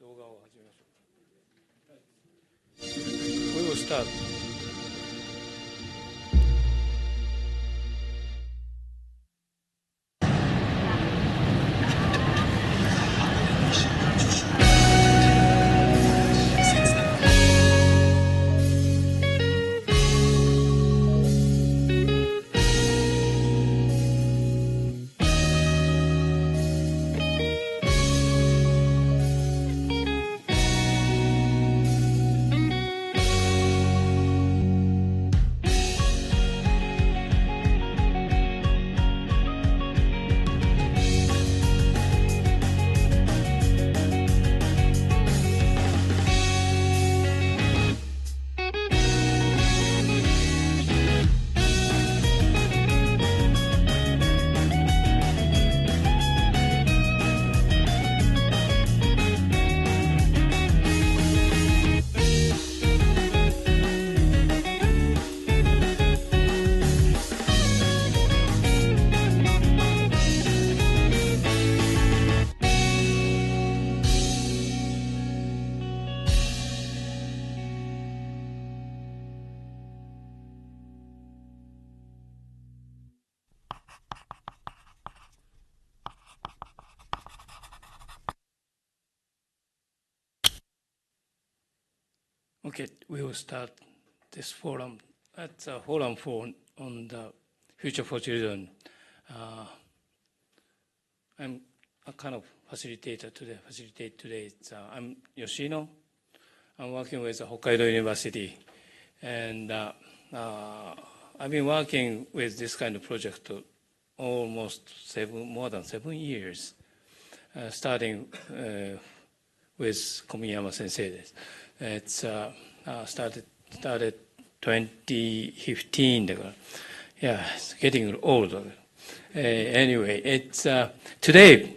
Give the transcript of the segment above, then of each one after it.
動画を始めましょう。We will start. Okay, we will start this forum. That's a forum on the future for children. I'm a kind of facilitator today. I'm Yoshino. I'm working with Hokkaido University, and I've been working with this kind of project almost more than 7 years, starting with Komiyama Sensei. It's started 2015. Yeah, it's getting old. Anyway, it's today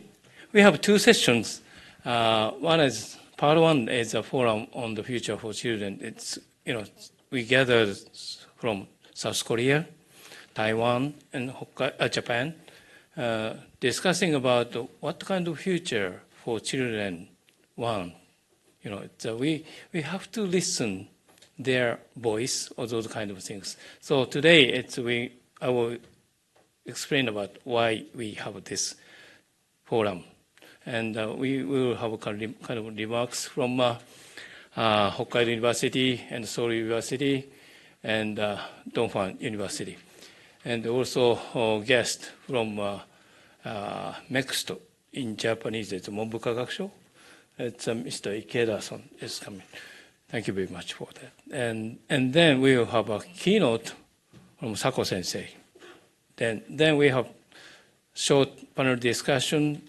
we have two sessions. Part one is a forum on the future for children. It's we gathered from South Korea, Taiwan, and Japan, discussing about what kind of future for children want. We have to listen their voice or those kind of things. So today I will explain about why we have this forum, and we will have kind of remarks from Hokkaido University and Seoul University and Donghwan University, and also guest from NEXT in Japanese. It's Monbuka Gakusho. It's Mr. Ikeda-san is coming. Thank you very much for that. And then we will have a keynote from Sako Sensei. Then we have short panel discussion.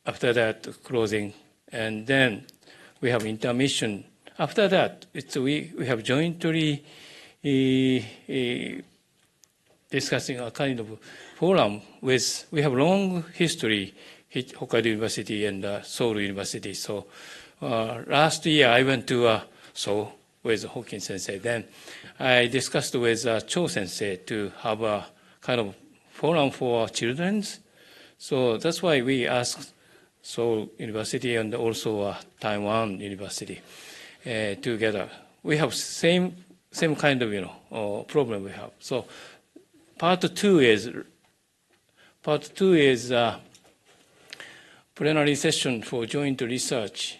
After that, closing, and then we have intermission. After that, we have jointly discussing a kind of forum with. We have long history. Hokkaido University and Seoul University. So last year I went to Seoul with Hokin Sensei. Then I discussed with Cho Sensei to have a kind of forum for children. So that's why we asked Seoul University and also Taiwan University together. We have same kind of problem we have. So part two is plenary session for joint research.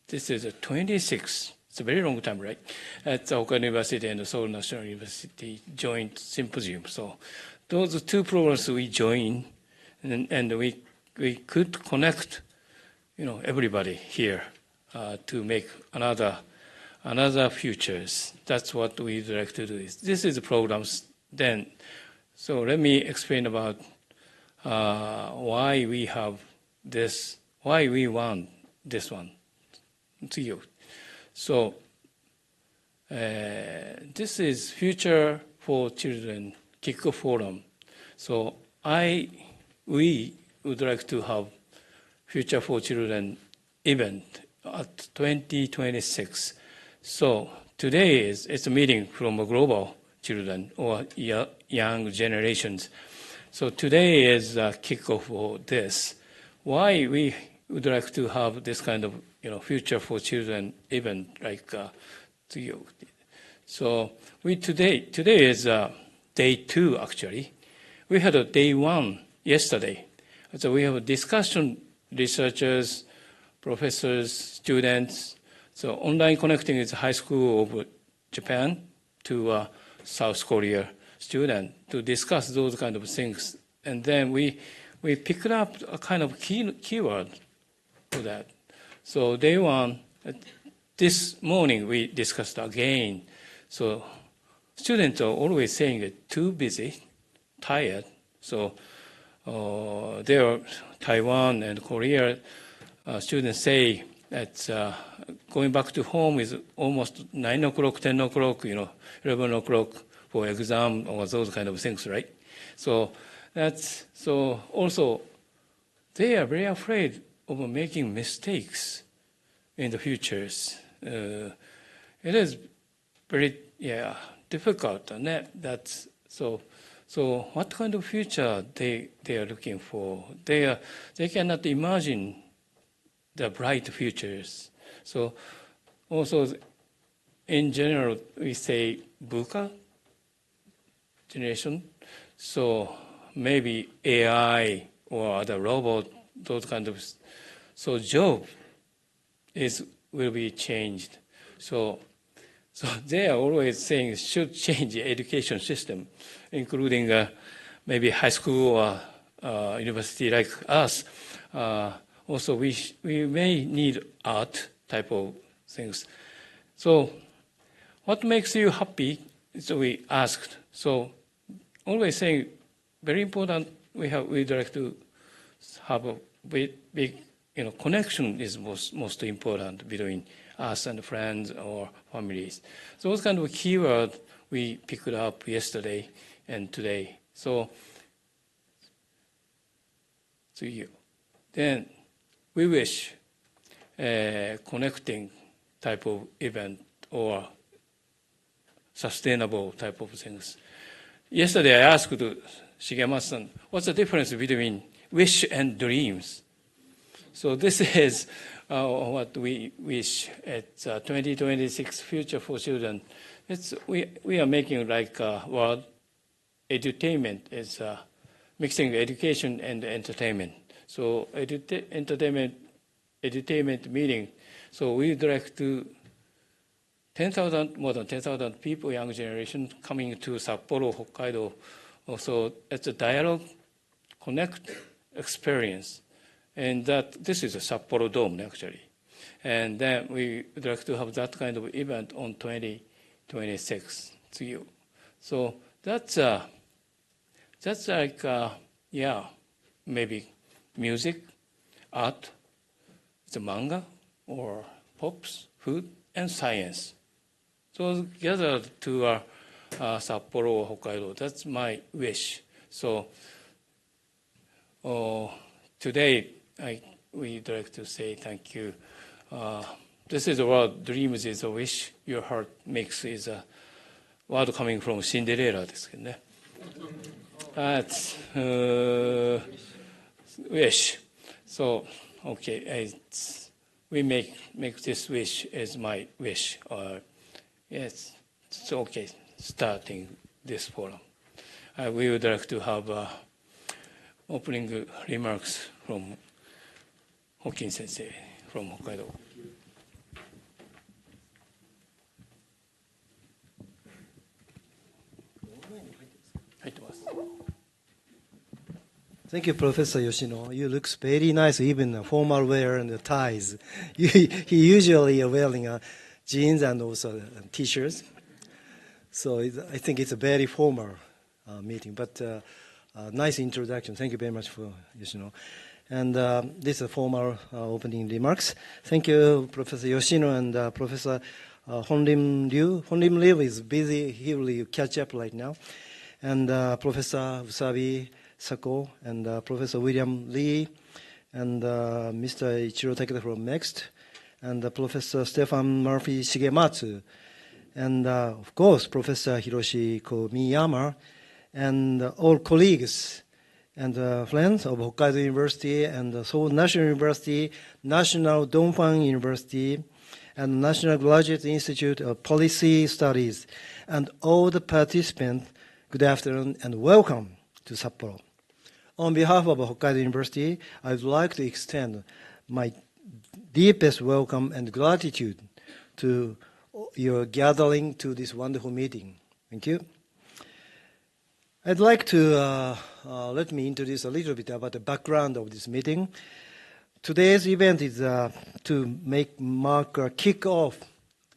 This is 26. It's a very long time, right? At the Hokkaido University and the Seoul National University joint symposium. So those two programs we join, and we could connect, everybody here to make another futures. That's what we'd like to do. This is the programs. Then, so let me explain about why we have this, why we want this one to you. So this is Future for Children Kickoff Forum. So we would like to have Future for Children event at 2026. So today it's a meeting from a global children or young generations. So today is a kickoff for this. Why we would like to have this kind of, Future for Children event like So today is day 2 actually. We had a day 1 yesterday. So we have a discussion, researchers, professors, students. So online connecting is high school of Japan to South Korea student to discuss those kind of things. And then we picked up a kind of keyword for that. So day 1, this morning we discussed again. So students are always saying it too busy, tired. So they are Taiwan and Korea students say that going back to home is almost 9 o'clock, 10 o'clock, 11 o'clock for exam or those kind of things, right? So also they are very afraid of making mistakes in the futures. It is very difficult, and that's so what kind of future they are looking for? They cannot imagine the bright futures. So also in general we say VUCA generation. So maybe AI or other robot, those kind of job will be changed. So they are always saying should change the education system, including maybe high school or university like us. Also, we may need art type of things. So what makes you happy? So we asked. So always saying very important. We'd like to have a big connection is most important between us and friends or families. So those kind of keyword we picked up yesterday and today. So then we wish connecting type of event or sustainable type of things. Yesterday I asked Shigematsu-san, what's the difference between wish and dreams? So this is what we wish at 2026 Future for Children. We are making like world edutainment is mixing education and entertainment. So edutainment meaning. So we would like to more than 10,000 people, young generation coming to Sapporo, Hokkaido. Also, it's a dialogue, connect, experience. And this is a Sapporo Dome, actually. And then we would like to have that kind of event on 2026. So that's like, maybe music, art, it's a manga, or pops, food, and science. So together to Sapporo or Hokkaido, that's my wish. So today, we'd like to say thank you. This is a word, dreams is a wish, your heart makes is a word coming from Cinderella ですけどね。That's wish. So, okay, we make this wish as my wish. Yes, it's okay, starting this forum. We would like to have opening remarks from Hokin Sensei from Hokkaido. Thank you, Professor Yoshino. You look very nice, even the formal wear and the ties. He usually wearing jeans and also T-shirts. So I think it's a very formal meeting, but nice introduction. Thank you very much for Yoshino. And this is formal opening remarks. Thank you, Professor Yoshino and Professor Honrim Liu. Honrim Liu is busy. He will catch up right now. And Professor Usabi Sako and Professor William Lee and Mr. Ichiro Takeda from NEXT and Professor Stefan Murphy Shigematsu and of course Professor Hiroshi Komiyama and all colleagues and friends of Hokkaido University and Seoul National University, National Dongfang University, and National Graduate Institute of Policy Studies, and all the participants, good afternoon and welcome to Sapporo. On behalf of Hokkaido University, I would like to extend my deepest welcome and gratitude to your gathering to this wonderful meeting. Thank you. I'd like to let me introduce a little bit about the background of this meeting. Today's event is to mark a kick-off,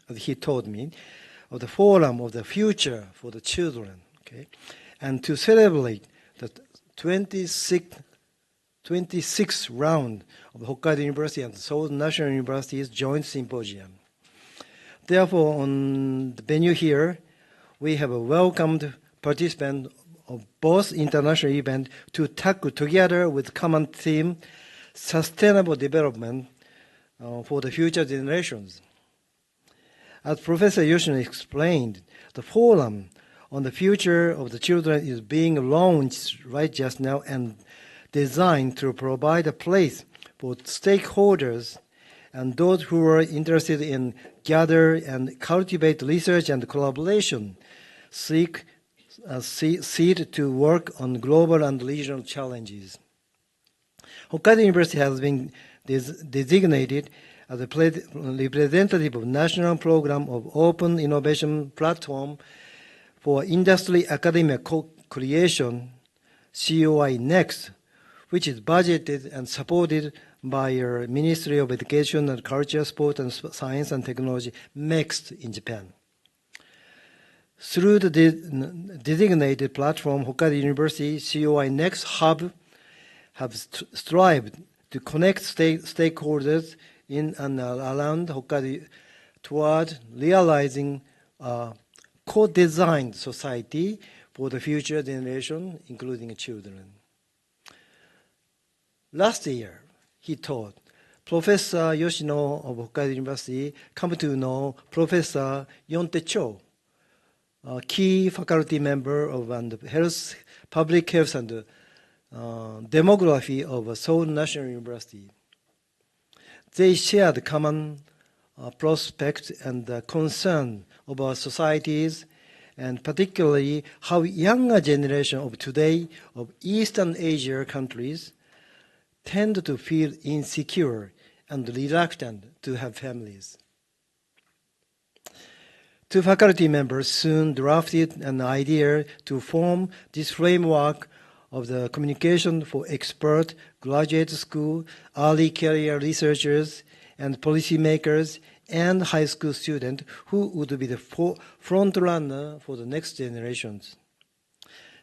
as he told me, of the Forum of the Future for the Children, okay, and to celebrate the 26th round of Hokkaido University and Seoul National University's joint symposium. Therefore, on the venue here, we have welcomed participants of both international events to tackle together with common theme, sustainable development for the future generations. As Professor Yoshino explained, the forum on the future of the children is being launched right just now and designed to provide a place for stakeholders and those who are interested in gather and cultivate research and collaboration, seed to work on global and regional challenges. Hokkaido University has been designated as a representative of National Program of Open Innovation Platform for Industry Academia Co-Creation, COI&NEXT, which is budgeted and supported by your Ministry of Education and Culture, Sport and Science and Technology, MEXT in Japan. Through the designated platform, Hokkaido University COI&NEXT Hub have strived to connect stakeholders in and around Hokkaido toward realizing a co-designed society for the future generation, including children. Last year, he taught Professor Yoshino of Hokkaido University come to know Professor Yonte Cho, a key faculty member of Public Health and Demography of Seoul National University. They shared common prospects and concern about societies, and particularly how younger generation of today of Eastern Asia countries tend to feel insecure and reluctant to have families. Two faculty members soon drafted an idea to form this framework of the communication for expert graduate school, early career researchers, and policymakers, and high school students who would be the front runner for the next generations.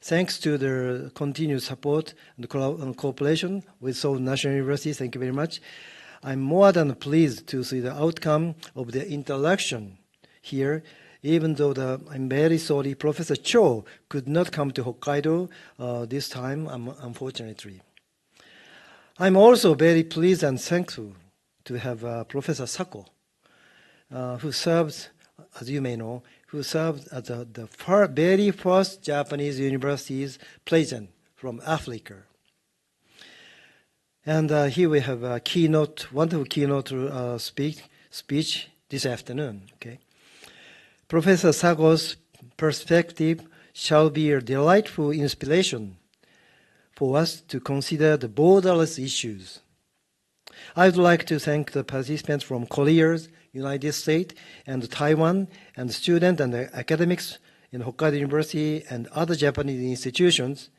Thanks to their continued support and cooperation with Seoul National University, thank you very much. I'm more than pleased to see the outcome of the interaction here, even though I'm very sorry Professor Cho could not come to Hokkaido this time, unfortunately. I'm also very pleased and thankful to have Professor Sako, who serves, as you may know, who served as the very first Japanese university's president from Africa. And here we have a wonderful keynote speech this afternoon. Okay. Professor Sago's perspective shall be a delightful inspiration for us to consider the borderless issues. I would like to thank the participants from Korea, United States, and Taiwan, and students and academics in Hokkaido University and other Japanese institutions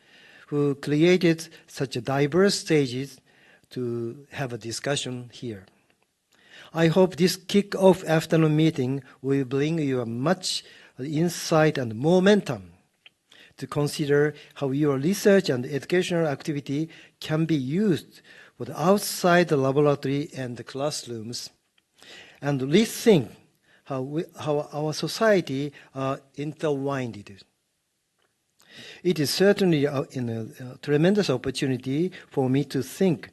who created such a diverse stages to have a discussion here. I hope this kick-off afternoon meeting will bring you much insight and momentum to consider how your research and educational activity can be used for the outside the laboratory and the classrooms, and rethink how our society are intertwined. It is certainly a tremendous opportunity for me to think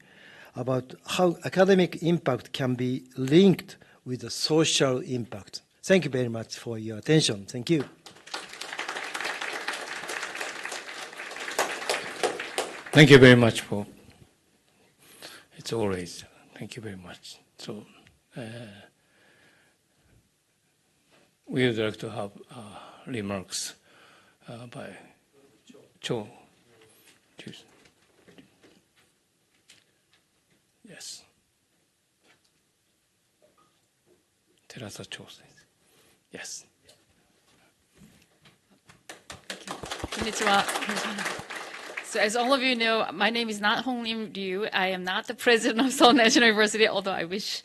about how academic impact can be linked with the social impact. Thank you very much for your attention. Thank you. thank you very much for, it's always, thank you very much. So, we would like to have remarks by Cho. Yes. Terasa Cho. Yes. Konnichiwa. So as all of you know, my name is not Hong Lim Ryu. I am not the president of Seoul National University, although I wish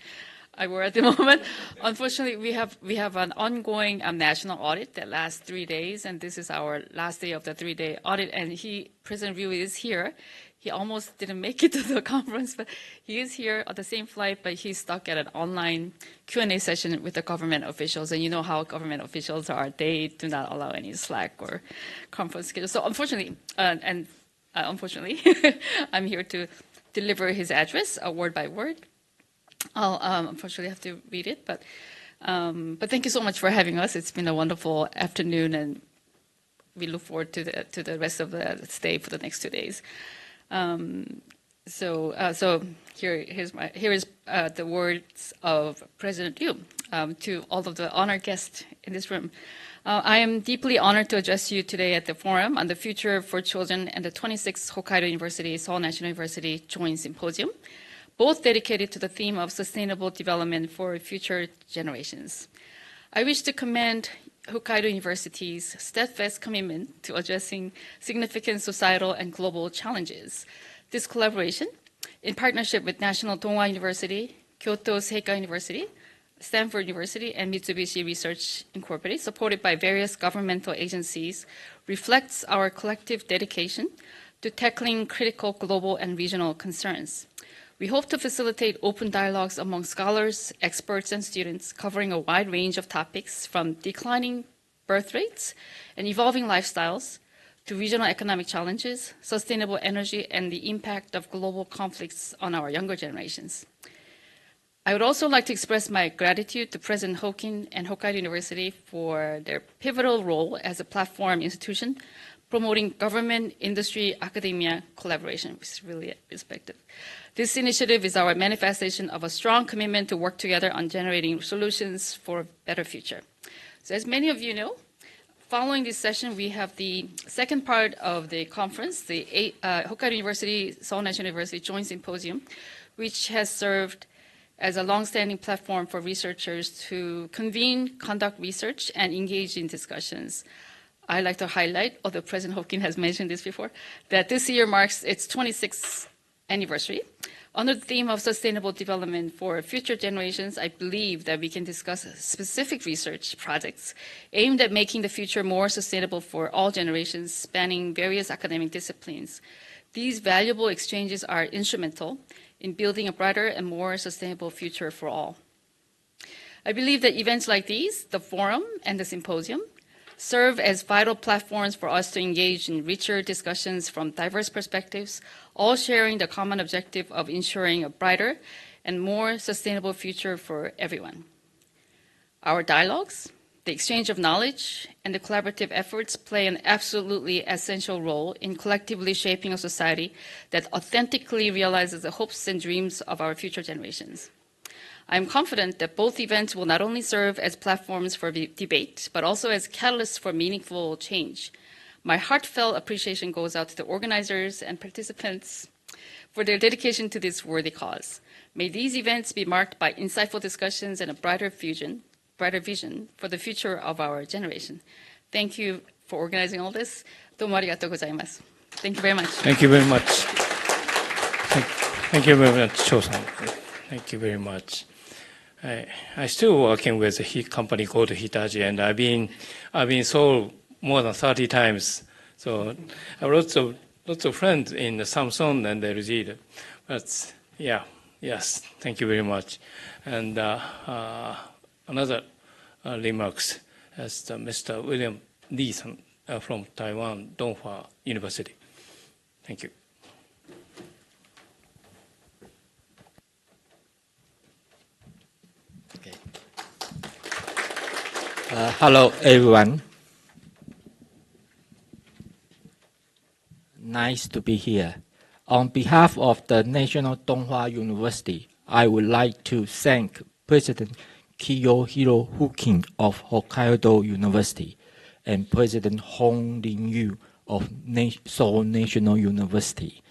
I were at the moment. Unfortunately, we have an ongoing national audit that lasts 3 days, and this is our last day of the 3-day audit. And President Ryu is here. He almost didn't make it to the conference, but he is here on the same flight, but he's stuck at an online Q&A session with the government officials. And you know how government officials are. They do not allow any Slack or conference schedule. So unfortunately, unfortunately, I'm here to deliver his address word by word. I'll unfortunately have to read it, but thank you so much for having us. It's been a wonderful afternoon, and we look forward to the rest of the stay for the next 2 days. So here is the words of President Ryu to all of the honored guests in this room. I am deeply honored to address you today at the Forum on the Future for Children and the 26th Hokkaido University Seoul National University Joint Symposium, both dedicated to the theme of sustainable development for future generations. I wish to commend Hokkaido University's steadfast commitment to addressing significant societal and global challenges. This collaboration, in partnership with National Donghua University, Kyoto Seika University, Stanford University, and Mitsubishi Research Incorporated, supported by various governmental agencies, reflects our collective dedication to tackling critical global and regional concerns. We hope to facilitate open dialogues among scholars, experts, and students covering a wide range of topics from declining birth rates and evolving lifestyles to regional economic challenges, sustainable energy, and the impact of global conflicts on our younger generations. I would also like to express my gratitude to President Hokin and Hokkaido University for their pivotal role as a platform institution promoting government, industry, academia collaboration, which is really respected. This initiative is our manifestation of a strong commitment to work together on generating solutions for a better future. So as many of you know, following this session, we have the second part of the conference, the Hokkaido University Seoul National University Joint Symposium, which has served as a long-standing platform for researchers to convene, conduct research, and engage in discussions. I'd like to highlight, although President Hokin has mentioned this before, that this year marks its 26th anniversary. Under the theme of sustainable development for future generations, I believe that we can discuss specific research projects aimed at making the future more sustainable for all generations, spanning various academic disciplines. These valuable exchanges are instrumental in building a brighter and more sustainable future for all. I believe that events like these, the Forum and the Symposium, serve as vital platforms for us to engage in richer discussions from diverse perspectives, all sharing the common objective of ensuring a brighter and more sustainable future for everyone. Our dialogues, the exchange of knowledge, and the collaborative efforts play an absolutely essential role in collectively shaping a society that authentically realizes the hopes and dreams of our future generations. I am confident that both events will not only serve as platforms for debate, but also as catalysts for meaningful change. My heartfelt appreciation goes out to the organizers and participants for their dedication to this worthy cause. May these events be marked by insightful discussions and a brighter vision for the future of our generation. Thank you for organizing all this. どうもありがとうございます. Thank you very much. Thank you very much. Thank you very much, Cho-san. Thank you very much. I still working with a company called Hitachi, and I've been sold more than 30 times. So I have lots of friends in Samsung and LG. But yeah, yes, thank you very much. And another remarks as Mr. William Lee from Taiwan Donghua University. Thank you. Hello, everyone. Nice to be here. On behalf of the National Donghua University, I would like to thank President Kiyohiro Hukin of Hokkaido University and President Hong Lin-yu of Seoul National University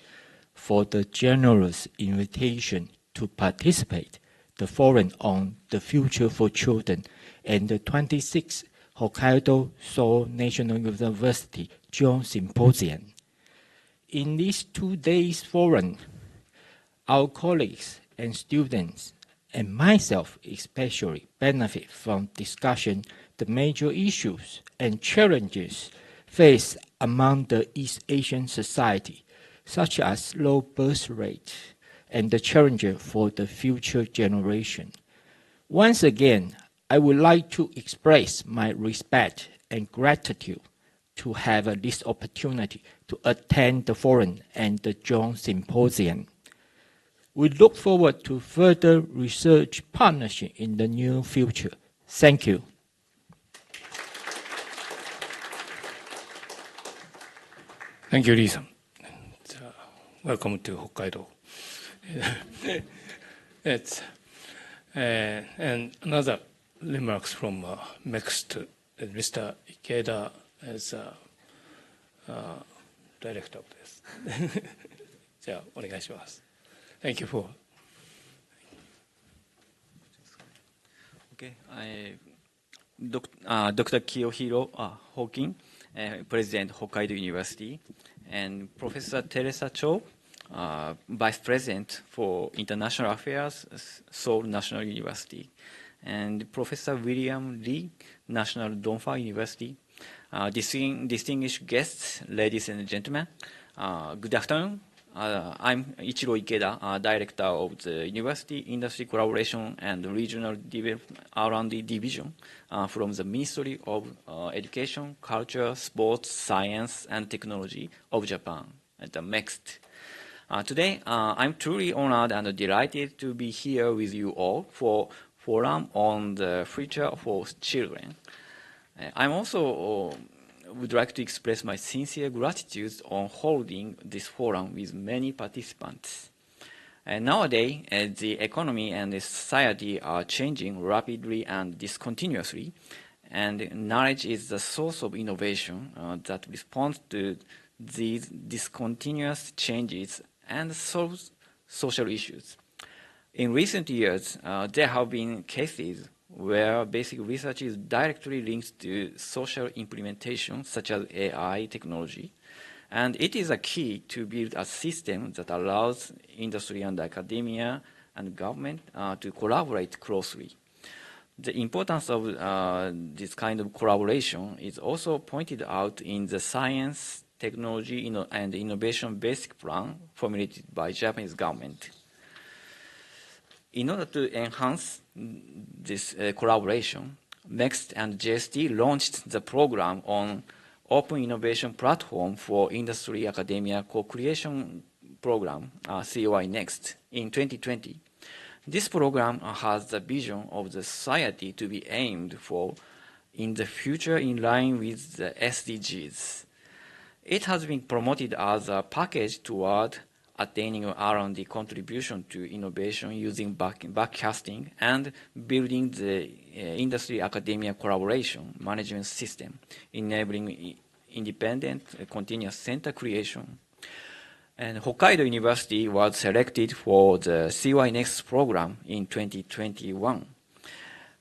for the generous invitation to participate the Forum on the Future for Children and the 26th Hokkaido Seoul National University Joint Symposium. In these 2 days forum, our colleagues and students and myself especially benefit from discussion the major issues and challenges faced among the East Asian society, such as low birth rate and the challenge for the future generation. Once again, I would like to express my respect and gratitude to have this opportunity to attend the forum and the joint symposium. We look forward to further research partnership in the near future. Thank you. Thank you, Lee-san. Welcome to Hokkaido. And another remarks from next, Mr. Ikeda as director of this. じゃあお願いします。Thank you for. Okay, Dr. Kiyohiro Hokin, President Hokkaido University, and Professor Teresa Cho, Vice President for International Affairs, Seoul National University, and Professor William Lee, National Donghua University. Distinguished guests, ladies and gentlemen, good afternoon. I'm Ichiro Ikeda, Director of the University Industry Collaboration and Regional R&D Division from the Ministry of Education, Culture, Sports, Science, and Technology of Japan, at the MEXT. Today, I'm truly honored and delighted to be here with you all for Forum on the Future for Children. I'm also would like to express my sincere gratitude on holding this forum with many participants. Nowadays, the economy and the society are changing rapidly and discontinuously, and knowledge is the source of innovation that responds to these discontinuous changes and solves social issues. In recent years, there have been cases where basic research is directly linked to social implementation, such as AI technology. And it is a key to build a system that allows industry and academia and government to collaborate closely. The importance of this kind of collaboration is also pointed out in the Science, Technology, and Innovation Basic Plan formulated by Japanese government. In order to enhance this collaboration, MEXT and JST launched the program on Open Innovation Platform for Industry Academia Co-Creation Program, COI&NEXT, in 2020. This program has the vision of the society to be aimed for in the future in line with the SDGs. It has been promoted as a package toward attaining R&D contribution to innovation using backcasting and building the industry-academia collaboration management system, enabling independent continuous center creation. And Hokkaido University was selected for the COI&NEXT program in 2021.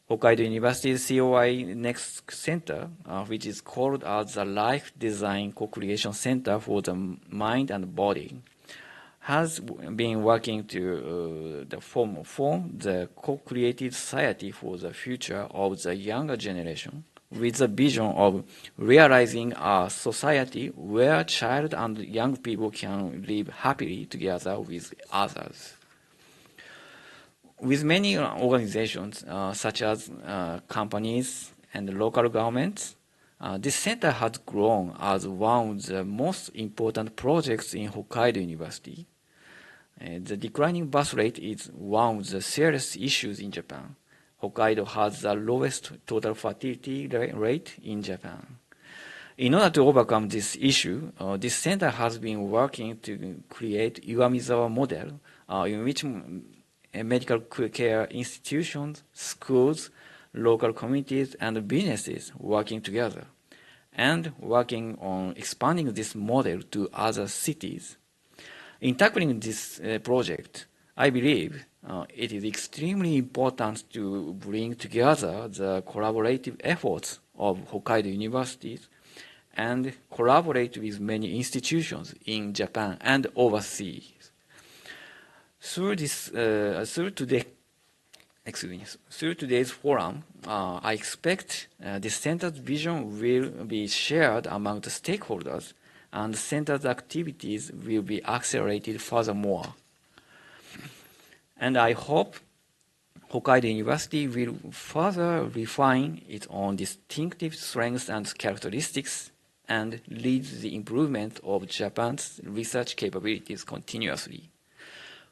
Hokkaido University's COI&NEXT Center, which is called as the Life Design Co-Creation Center for the Mind and Body, has been working to form the co-created society for the future of the younger generation, with the vision of realizing a society where child and young people can live happily together with others. With many organizations, such as companies and local governments, this center has grown as one of the most important projects in Hokkaido University. The declining birth rate is one of the serious issues in Japan. Hokkaido has the lowest total fertility rate in Japan. In order to overcome this issue, this center has been working to create Iwamizawa model, in which medical care institutions, schools, local communities, and businesses working together, and working on expanding this model to other cities. In tackling this project, I believe it is extremely important to bring together the collaborative efforts of Hokkaido universities and collaborate with many institutions in Japan and overseas. Through today's forum, I expect the center's vision will be shared among the stakeholders, and the center's activities will be accelerated furthermore. And I hope Hokkaido University will further refine its own distinctive strengths and characteristics and lead the improvement of Japan's research capabilities continuously.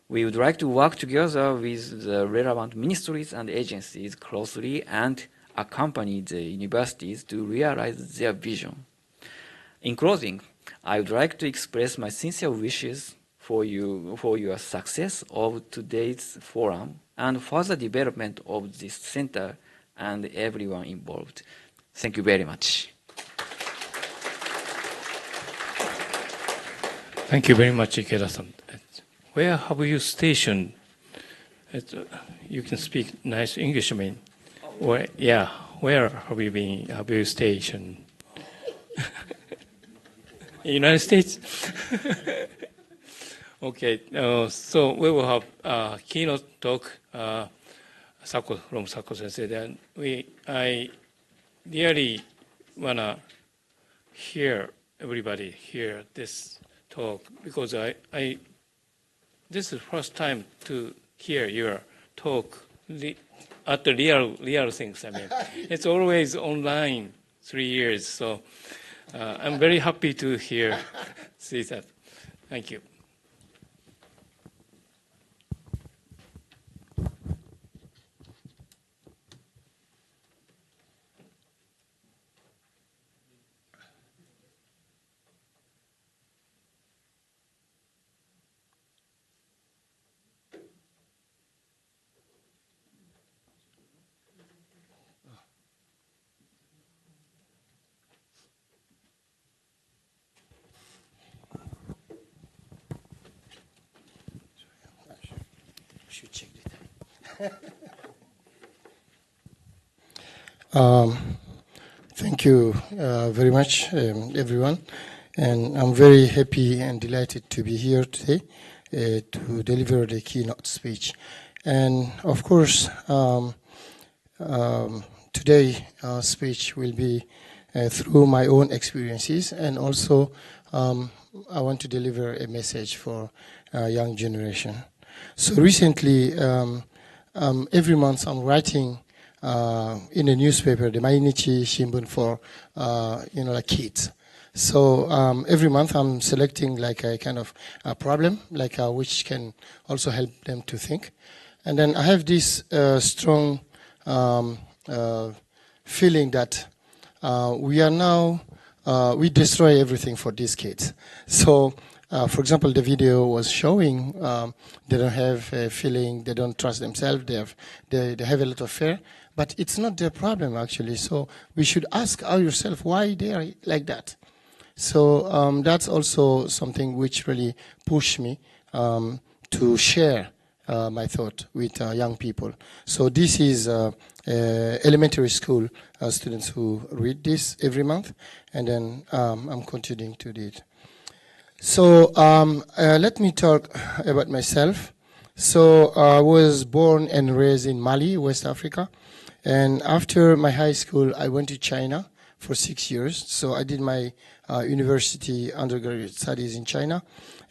We would like to work together with the relevant ministries and agencies closely and accompany the universities to realize their vision. In closing, I would like to express my sincere wishes for your success of today's forum and further development of this center and everyone involved. Thank you very much. Thank you very much, Ikeda-san. Where have you stationed? You can speak nice English, I mean. Where have you been? Have you stationed? United States? Okay, so we will have a keynote talk from Sako Sensei. Then I really wanna hear everybody hear this talk because this is the first time to hear your talk at the real things. I mean, it's always online 3 years, so I'm very happy to see that. Thank you. Thank you very much, everyone. And I'm very happy and delighted to be here today to deliver the keynote speech. And of course, today's speech will be through my own experiences, and also I want to deliver a message for young generation. So recently, every month I'm writing in a newspaper, the Mainichi Shimbun, for like kids. So every month I'm selecting like a kind of a problem, like which can also help them to think. And then I have this strong feeling that we are now we destroy everything for these kids. So, for example, the video was showing they don't have a feeling, they don't trust themselves, they have a lot of fear. But it's not their problem, actually. So we should ask ourselves why they are like that. So that's also something which really pushed me to share my thought with young people. So this is elementary school students who read this every month, and then I'm continuing to do it. So let me talk about myself. So I was born and raised in Mali, West Africa. And after my high school, I went to China for 6 years. So I did my university undergraduate studies in China.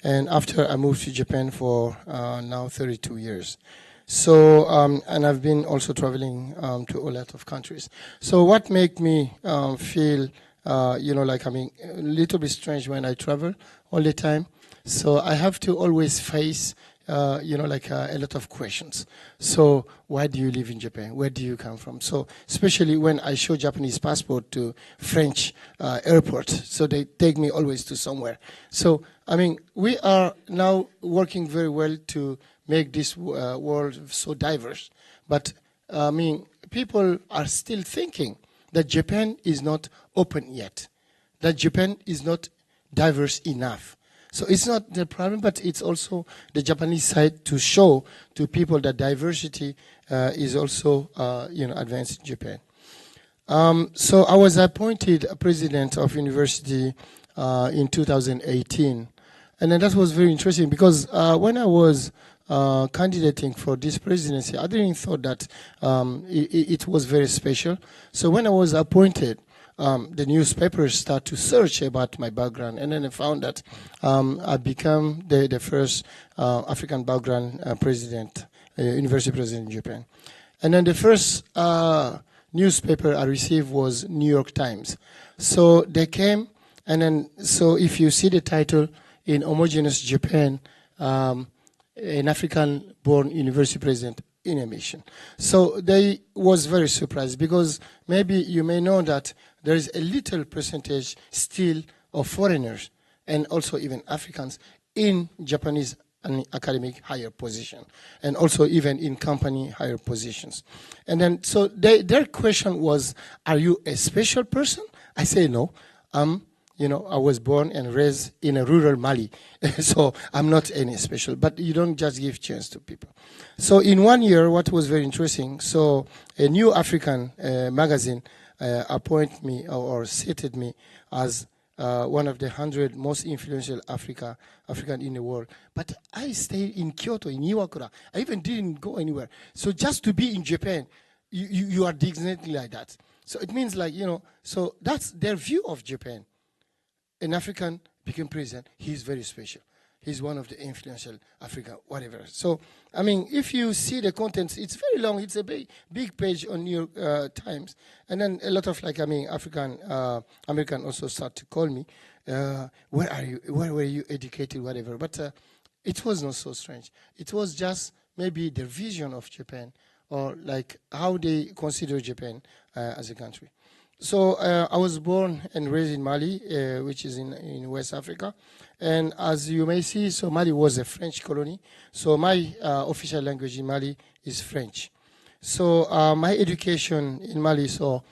And after I moved to Japan for now 32 years. So, and I've been also traveling to a lot of countries. So what made me feel, like I mean, a little bit strange when I travel all the time. So I have to always face a lot of questions. So why do you live in Japan? Where do you come from? So especially when I show Japanese passport to French airport, so they take me always to somewhere. So, I mean, we are now working very well to make this world so diverse. But, I mean, people are still thinking that Japan is not open yet, that Japan is not diverse enough. So it's not the problem, but it's also the Japanese side to show to people that diversity is also, advanced in Japan. So I was appointed president of university in 2018. And then that was very interesting because when I was candidating for this presidency, I didn't thought that it was very special. So when I was appointed, the newspapers start to search about my background, and then I found that I became the first African background president, university president in Japan. And then the first newspaper I received was New York Times. So they came, and then so if you see the title in Homogeneous Japan, an African-born university president in a mission. So they was very surprised because maybe you may know that there is a little percentage still of foreigners and also even Africans in Japanese academic higher position and also even in company higher positions. And then so their question was, are you a special person? I say no. I was born and raised in a rural Mali, so I'm not any special, but you don't just give chance to people. So in 1 year, what was very interesting, so a New African magazine appointed me or cited me as one of the 100 most influential African in the world. But I stayed in Kyoto, in Iwakura. I even didn't go anywhere. So just to be in Japan, you are designated like that. So it means so that's their view of Japan. An African became president, he's very special. He's one of the influential Africa, whatever. So, I mean, if you see the contents, it's very long. It's a big page on New York Times. And then a lot of, American also start to call me. Where are you? Where were you educated, whatever. But it was not so strange. It was just maybe the vision of Japan or how they consider Japan as a country. So I was born and raised in Mali, which is in West Africa. And as you may see, so Mali was a French colony. So my official language in Mali is French. So my education in Mali, so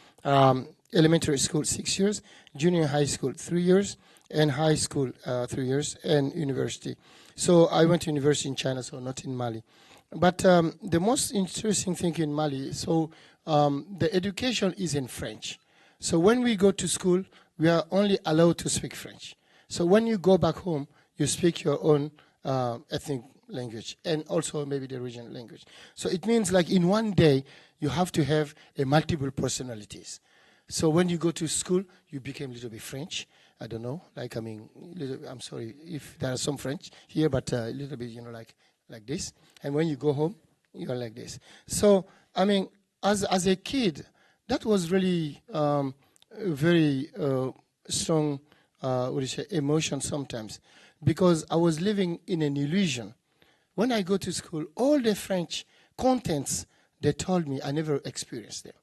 elementary school 6 years, junior high school 3 years, and high school 3 years, and university. So I went to university in China, so not in Mali. But the most interesting thing in Mali, so the education is in French. So when we go to school, we are only allowed to speak French. So when you go back home, you speak your own ethnic language and also maybe the regional language. So it means in one day, you have to have multiple personalities. So when you go to school, you became a little bit French. I don't know, I'm sorry if there are some French here, but a little bit, like this. And when you go home, you are like this. So, I mean, as a kid, that was really very strong, emotion sometimes, because I was living in an illusion. When I go to school, all the French contents, they told me I never experienced them.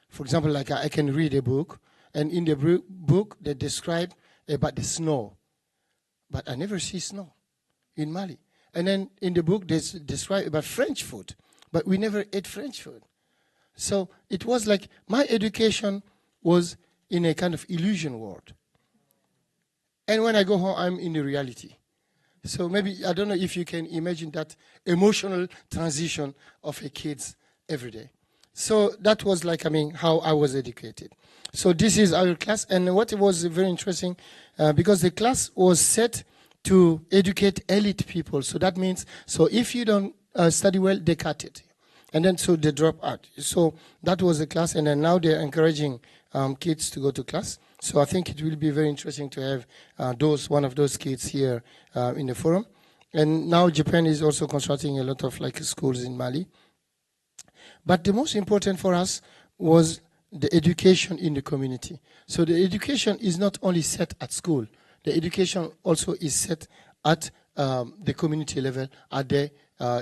For example, I can read a book, and in the book, they describe about the snow. But I never see snow in Mali. And then in the book, they describe about French food, but we never ate French food. So it was my education was in a kind of illusion world. And when I go home, I'm in the reality. So maybe, I don't know if you can imagine that emotional transition of a kid's every day. So that was how I was educated. So this is our class. And what was very interesting, because the class was set to educate elite people. So that means, so if you don't study well, they cut it. And then so they drop out. So that was the class, and then now they're encouraging kids to go to class. So I think it will be very interesting to have one of those kids here in the forum. And now Japan is also constructing a lot of schools in Mali. But the most important for us was the education in the community. So the education is not only set at school. The education also is set at the community level, at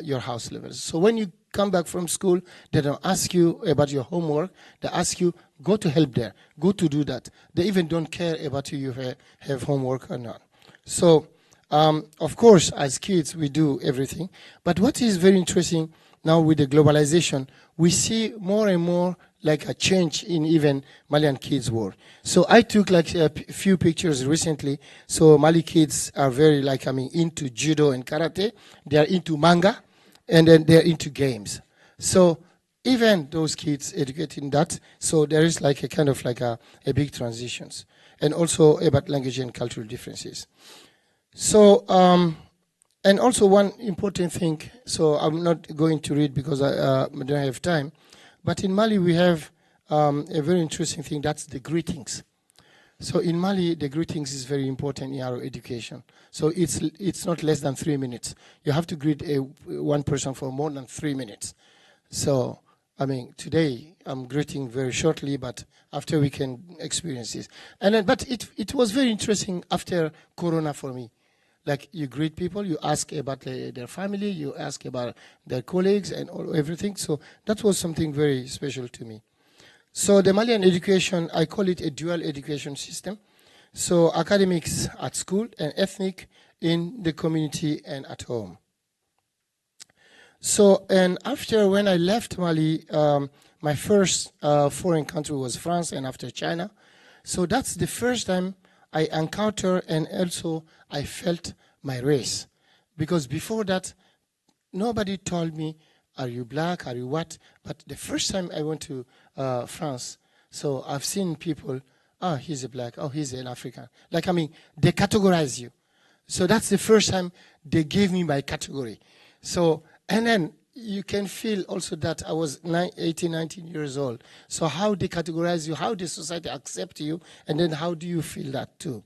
your house level. So when you come back from school, they don't ask you about your homework. They ask you, go to help there, go to do that. They even don't care about you have homework or not. So, of course, as kids, we do everything. But what is very interesting now with the globalization, we see more and more like a change in even Malian kids' world. So I took like a few pictures recently. So Mali kids are very into judo and karate. They are into manga, and then they're into games. So even those kids educated in that, so there is like a kind of like a big transitions, and also about language and cultural differences. So, and also one important thing, so I'm not going to read because I don't have time, but in Mali we have a very interesting thing, that's the greetings. So in Mali, the greetings is very important in our education. So it's not less than 3 minutes. You have to greet one person for more than 3 minutes. So, I mean, today I'm greeting very shortly, but after we can experience this. And then, but it was very interesting after Corona for me. Like you greet people, you ask about their family, you ask about their colleagues and everything. So that was something very special to me. So the Malian education, I call it a dual education system. So academics at school and ethnic in the community and at home. So, and after when I left Mali, my first foreign country was France and after China. So that's the first time I encountered and also I felt my race. Because before that, nobody told me, are you black, are you what? But the first time I went to France, so I've seen people, oh, he's a black, oh, he's an African. Like, I mean, they categorize you. So that's the first time they gave me my category. So, and then you can feel also that I was 18, 19 years old. So how they categorize you, how the society accept you, and then how do you feel that too?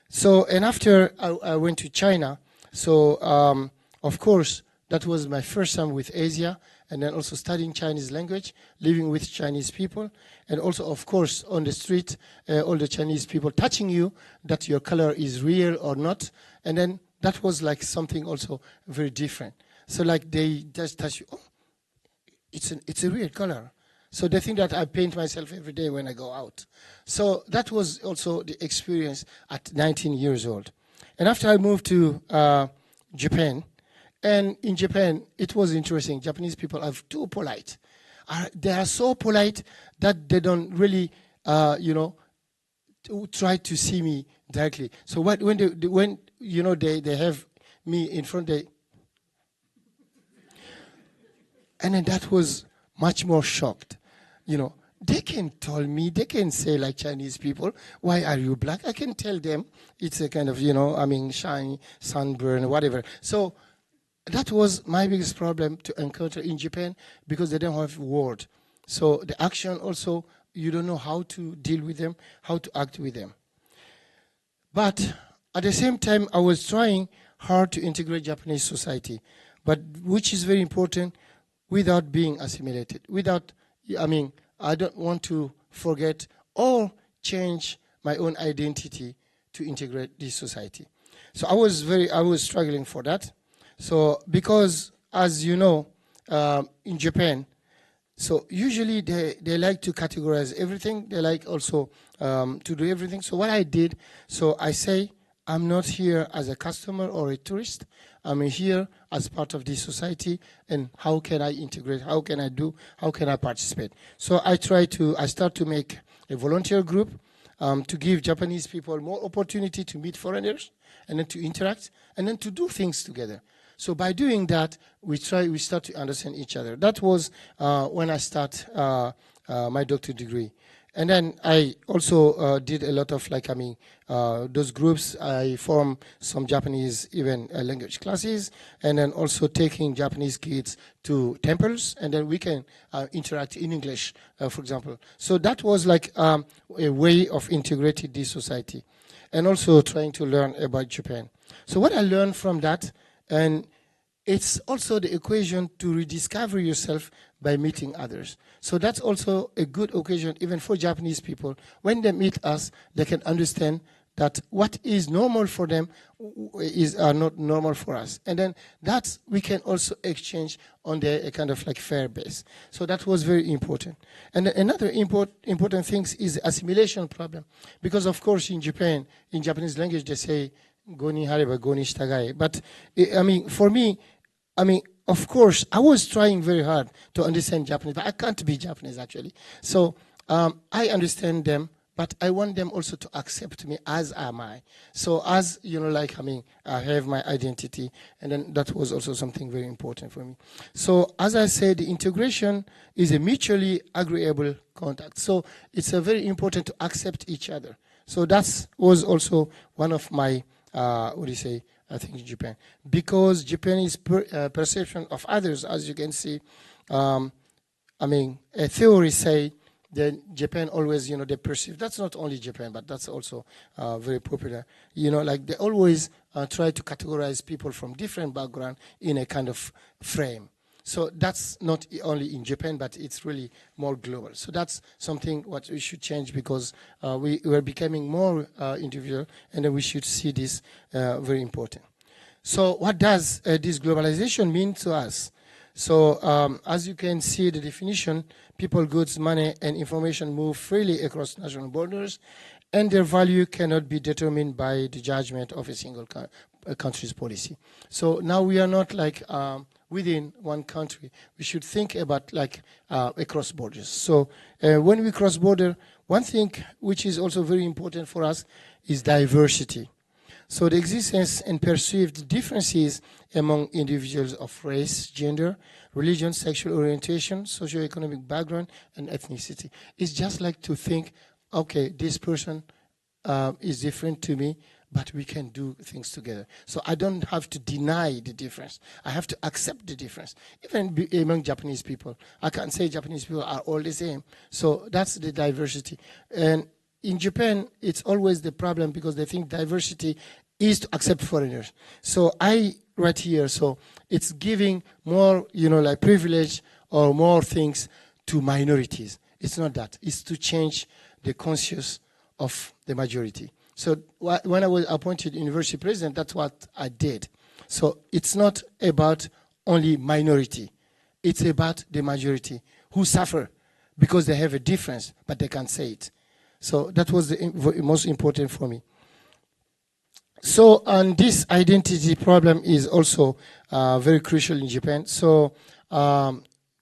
So, and after I went to China, so of course, that was my first time with Asia, and then also studying Chinese language, living with Chinese people, and also, of course, on the street, all the Chinese people touching you, that your color is real or not, and then that was like something also very different. So like they just touch you, oh, it's a real color. So they think that I paint myself every day when I go out. So that was also the experience at 19 years old. And after I moved to Japan, and in Japan, it was interesting. Japanese people are too polite. They are so polite that they don't really, try to see me directly. So when they have me in front, and then that was much more shocked. They can tell me, they can say like Chinese people, why are you black? I can tell them it's a kind of, shiny, sunburn, whatever. So that was my biggest problem to encounter in Japan because they don't have word. So the action also, you don't know how to deal with them, how to act with them. But at the same time, I was trying hard to integrate Japanese society, but which is very important without being assimilated. I don't want to forget or change my own identity to integrate this society. So I was struggling for that. So because, as you know, in Japan, so usually they like to categorize everything. They like also to do everything. So what I did, so I say, I'm not here as a customer or a tourist. I'm here as part of this society, and how can I integrate? How can I participate? So I start to make a volunteer group to give Japanese people more opportunity to meet foreigners, and then to interact, and then to do things together. So by doing that, we start to understand each other. That was when I start my doctorate degree. And then I also did a lot of those groups. I formed some Japanese even language classes, and then also taking Japanese kids to temples, and then we can interact in English, for example. So that was like a way of integrating this society, and also trying to learn about Japan. So what I learned from that, and it's also the occasion to rediscover yourself by meeting others. So that's also a good occasion even for Japanese people. When they meet us, they can understand that what is normal for them are not normal for us. And then that we can also exchange on a kind of like fair base. So that was very important. And another important thing is assimilation problem. Because of course in Japan, in Japanese language they say, Goni hareba, goni shitagai. But I mean, for me, of course, I was trying very hard to understand Japanese, but I can't be Japanese actually. So I understand them, but I want them also to accept me as am I. So as, I have my identity, and then that was also something very important for me. So as I said, the integration is a mutually agreeable contact. So it's very important to accept each other. So that was also one of my, I think in Japan. Because Japanese perception of others, as you can see, a theory say that Japan always, they perceive, that's not only Japan, but that's also very popular. They always try to categorize people from different background in a kind of frame. So that's not only in Japan, but it's really more global. So that's something what we should change, because we are becoming more individual, and then we should see this very important. So what does this globalization mean to us? So as you can see the definition, people, goods, money, and information move freely across national borders, and their value cannot be determined by the judgment of a single country's policy. So now we are not like within one country. We should think about like across borders. So when we cross border, one thing which is also very important for us is diversity. So the existence and perceived differences among individuals of race, gender, religion, sexual orientation, socioeconomic background, and ethnicity. It's just like to think, okay, this person is different to me, but we can do things together. So I don't have to deny the difference. I have to accept the difference. Even among Japanese people, I can't say Japanese people are all the same. So that's the diversity. And in Japan, it's always the problem, because they think diversity is to accept foreigners. So I write here, so it's giving more, privilege or more things to minorities. It's not that. It's to change the conscience of the majority. So when I was appointed university president, that's what I did. So it's not about only minority. It's about the majority who suffer because they have a difference, but they can't say it. So that was the most important for me. So, and this identity problem is also very crucial in Japan. So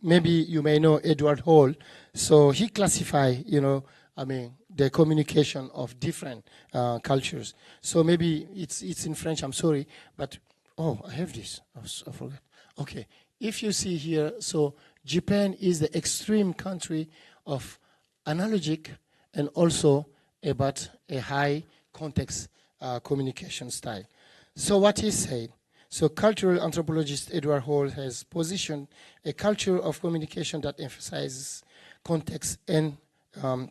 maybe you may know Edward Hall. So he classified, the communication of different cultures. So maybe it's in French, I'm sorry, but, I have this, I forgot. Okay, if you see here, so Japan is the extreme country of analogic and also about a high context communication style. So what he said, so cultural anthropologist Edward Hall has positioned a culture of communication that emphasizes context and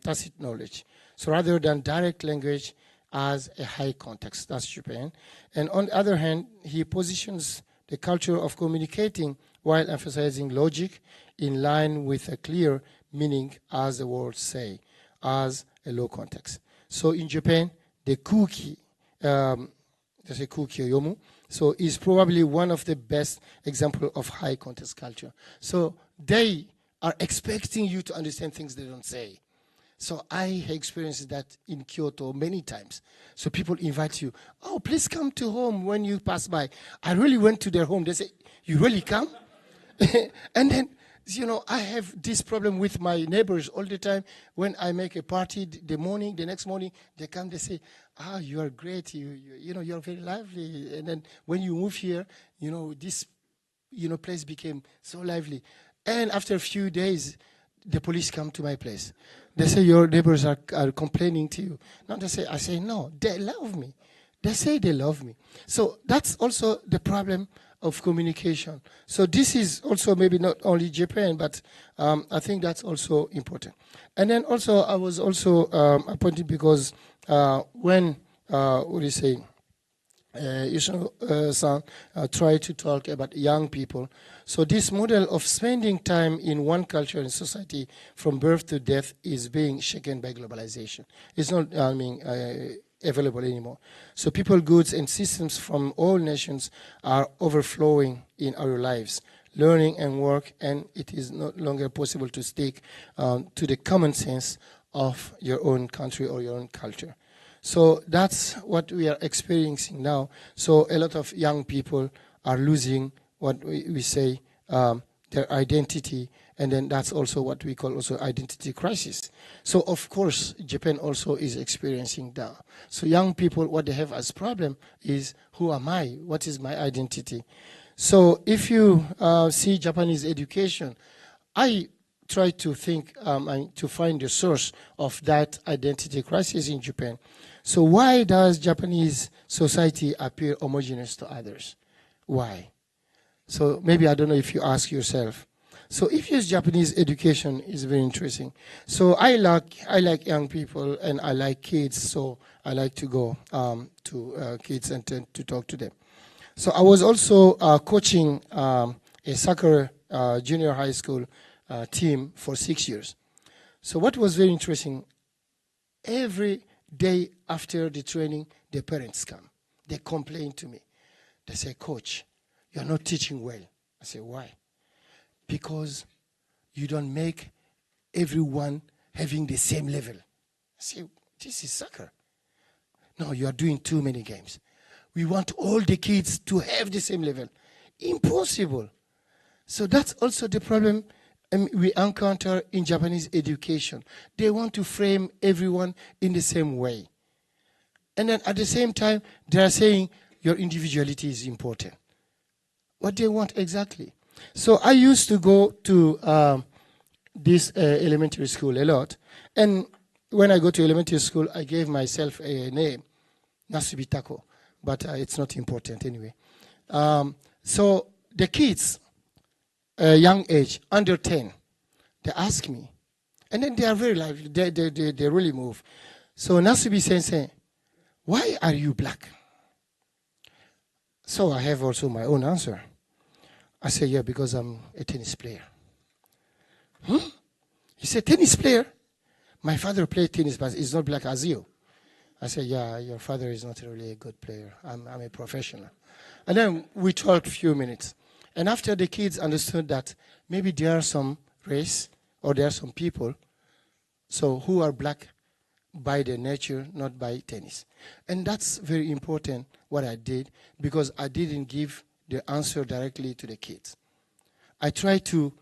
tacit knowledge. So rather than direct language as a high context, that's Japan. And on the other hand, he positions the culture of communicating while emphasizing logic in line with a clear meaning, as the words say, as a low context. So in Japan, the kuki, so is probably one of the best example of high context culture. So they are expecting you to understand things they don't say. So I experienced that in Kyoto many times. So people invite you, oh, please come to home when you pass by. I really went to their home. They say, you really come? And then, I have this problem with my neighbors all the time. When I make a party, the next morning, they come, they say, you are great, you're very lively. And then when you move here, this, place became so lively. And after a few days, the police come to my place. They say, your neighbors are complaining to you. No, I say, no, they love me. They say they love me. So that's also the problem of communication. So this is also maybe not only Japan, but I think that's also important. And then also I was also appointed because when, Yushino-san tried to talk about young people. So this model of spending time in one culture and society from birth to death is being shaken by globalization. It's not, available anymore. So people, goods, and systems from all nations are overflowing in our lives, learning and work, and it is no longer possible to stick to the common sense of your own country or your own culture. So that's what we are experiencing now. So a lot of young people are losing what we say their identity, and then that's also what we call also identity crisis. So of course, Japan also is experiencing that. So young people, what they have as problem is, who am I? What is my identity? So if you see Japanese education, I try to think to find the source of that identity crisis in Japan. So why does Japanese society appear homogeneous to others? Why? So maybe, I don't know if you ask yourself. So if you use Japanese education, is very interesting. So I like young people and I like kids, so I like to go to kids and to talk to them. So I was also coaching a soccer junior high school team for 6 years. So what was very interesting, every day after the training, the parents come. They complain to me. They say, "Coach, you're not teaching well." I say, "Why?" "Because you don't make everyone having the same level." I say, "This is soccer." "No, you are doing too many games. We want all the kids to have the same level." Impossible. So that's also the problem we encounter in Japanese education. They want to frame everyone in the same way. And then at the same time, they are saying your individuality is important. What they want exactly. So I used to go to this elementary school a lot. And when I go to elementary school, I gave myself a name, Nasubitako. But it's not important anyway. So the kids, young age, under 10, they ask me. And then they are very lively. They really move. So Nasubi sensei, "Why are you black?" So I have also my own answer. I say, "Yeah, because I'm a tennis player." He said, "Tennis player?" "My father played tennis, but he's not black as you." I said, "Yeah, your father is not really a good player. I'm a professional." And then we talked a few minutes. And after the kids understood that maybe there are some race or there are some people so who are black by their nature, not by tennis. And that's very important what I did, because I didn't give the answer directly to the kids. I tried to,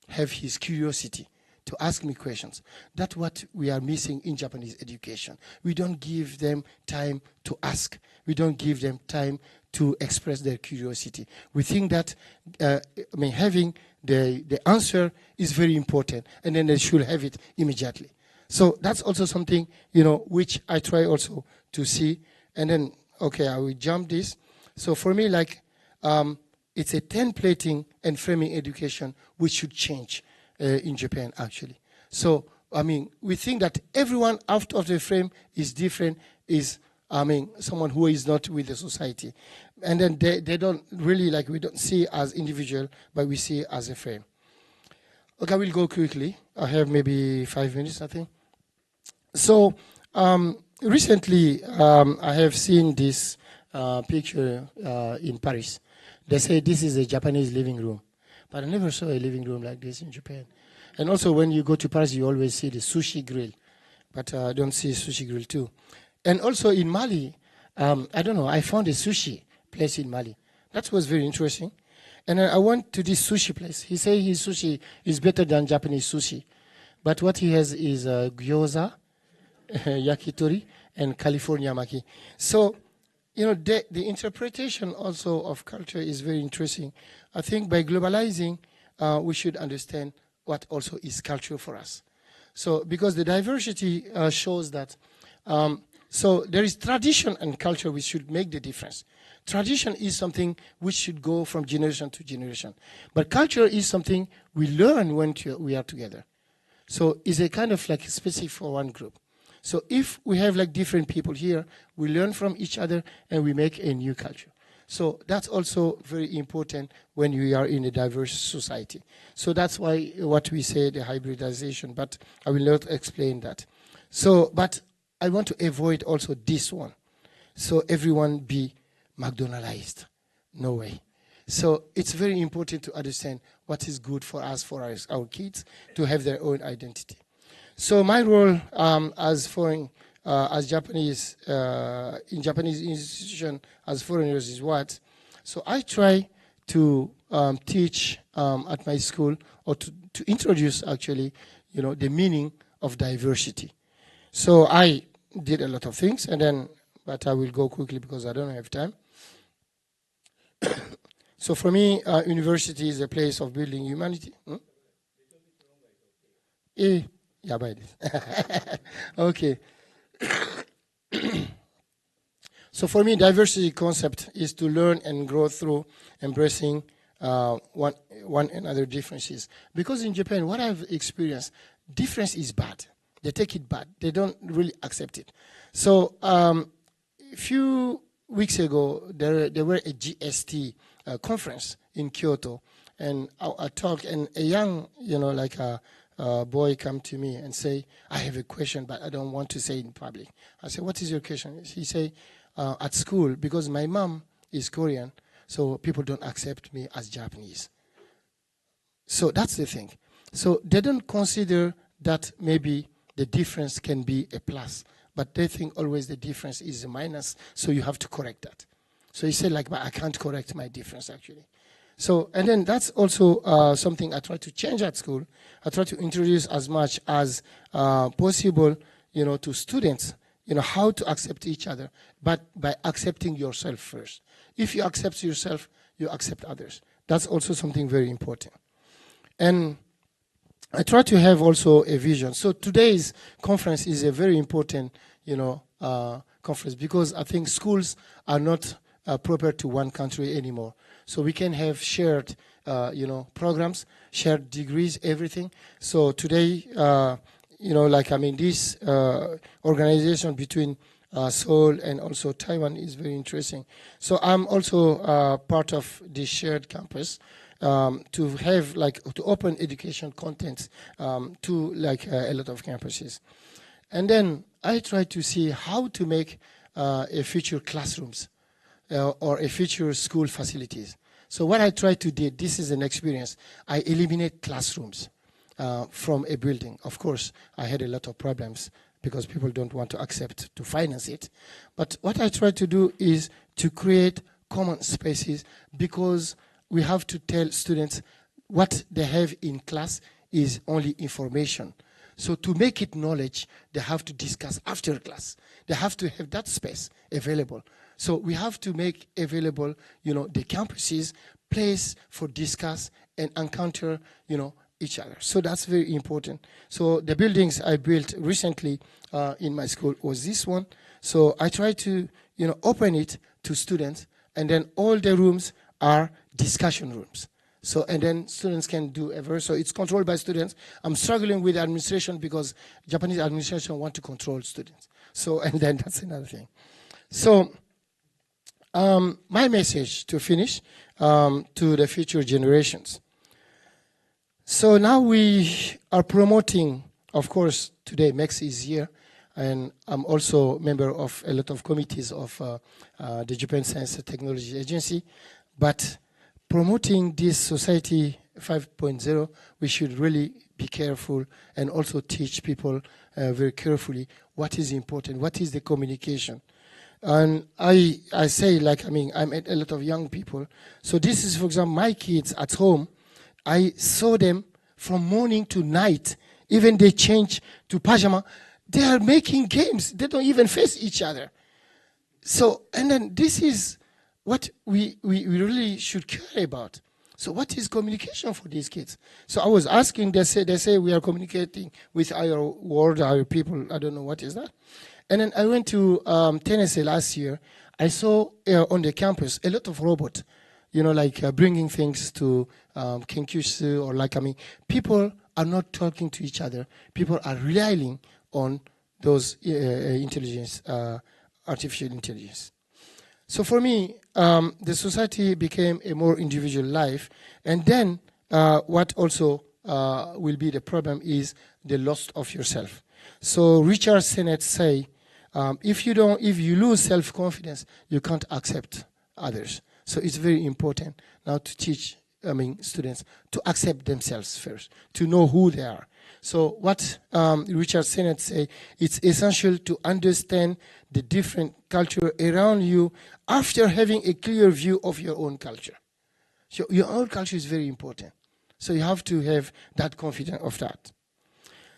have his curiosity to ask me questions. That's what we are missing in Japanese education. We don't give them time to ask. We don't give them time to express their curiosity. We think that having the answer is very important, and then they should have it immediately. So that's also something, which I try also to see. And then, okay, I will jump this. So for me, it's a templating and framing education which should change in Japan, actually. So, we think that everyone out of the frame is different, is, someone who is not with the society. And then they don't really, we don't see as individual, but we see as a frame. Okay, I will go quickly. I have maybe 5 minutes, I think. So, recently, I have seen this picture in Paris. They say this is a Japanese living room. But I never saw a living room like this in Japan. And also, when you go to Paris, you always see the sushi grill. But I don't see sushi grill too. And also in Mali, I found a sushi place in Mali. That was very interesting. And I went to this sushi place. He said his sushi is better than Japanese sushi. But what he has is gyoza, yakitori, and California maki. So, the interpretation also of culture is very interesting. I think by globalizing, we should understand what also is culture for us. So, because the diversity shows that, so there is tradition and culture which should make the difference. Tradition is something which should go from generation to generation. But culture is something we learn when we are together. So it's a kind of specific for one group. So if we have different people here, we learn from each other and we make a new culture. So that's also very important when we are in a diverse society. So that's why what we say the hybridization, but I will not explain that. So, but I want to avoid also this one. So everyone be McDonaldized. No way. So it's very important to understand what is good for us, for our kids, to have their own identity. So my role as Japanese, in Japanese institution as foreigners is what? So I try to teach at my school, or to introduce actually, the meaning of diversity. So I did a lot of things, but I will go quickly because I don't have time. So for me, university is a place of building humanity. Yeah, by this. Okay. So for me, diversity concept is to learn and grow through embracing one another differences. Because in Japan, what I've experienced, difference is bad. They take it bad. They don't really accept it. So a few weeks ago, there were a GST conference in Kyoto, and I talked, and a young, a boy come to me and say, I have a question, but I don't want to say it in public. I said, what is your question? He say, at school, because my mom is Korean, so people don't accept me as Japanese. So that's the thing. So they don't consider that maybe the difference can be a plus, but they think always the difference is a minus, so you have to correct that. So he said, but I can't correct my difference, actually. So, and then that's also something I try to change at school. I try to introduce as much as possible, to students, how to accept each other, but by accepting yourself first. If you accept yourself, you accept others. That's also something very important. And I try to have also a vision. So today's conference is a very important, conference, because I think schools are not proper to one country anymore. So we can have shared, programs, shared degrees, everything. So today, this organization between Seoul and also Taiwan is very interesting. So I'm also part of this shared campus to have, to open education contents to, a lot of campuses. And then I try to see how to make a future classrooms or a future school facilities. So what I try to do, this is an experience, I eliminate classrooms from a building. Of course, I had a lot of problems because people don't want to accept to finance it. But what I try to do is to create common spaces, because we have to tell students what they have in class is only information. So to make it knowledge, they have to discuss after class. They have to have that space available. So we have to make available, the campuses, place for discuss and encounter, each other. So that's very important. So the buildings I built recently in my school was this one. So I try to, open it to students, and then all the rooms are discussion rooms. So, and then students can do ever. So it's controlled by students. I'm struggling with administration because Japanese administration want to control students. So, and then that's another thing. So, my message to finish to the future generations. So now we are promoting, of course, today MEX is here, and I'm also a member of a lot of committees of the Japan Science and Technology Agency. But promoting this Society 5.0, we should really be careful and also teach people very carefully what is important, what is the communication. And I say, I met a lot of young people. So this is, for example, my kids at home. I saw them from morning to night. Even they change to pajama. They are making games. They don't even face each other. So, and then this is what we really should care about. So what is communication for these kids? So I was asking, they say we are communicating with our world, our people. I don't know what is that. And then I went to Tennessee last year. I saw on the campus a lot of robots, bringing things to Kenkyusu, or people are not talking to each other. People are relying on those intelligence, artificial intelligence. So for me, the society became a more individual life. And then what also will be the problem is the loss of yourself. So Richard Sennett say, if you lose self-confidence, you can't accept others. So it's very important now to teach, students to accept themselves first, to know who they are. So what Richard Sennett say, it's essential to understand the different culture around you after having a clear view of your own culture. So your own culture is very important. So you have to have that confidence of that.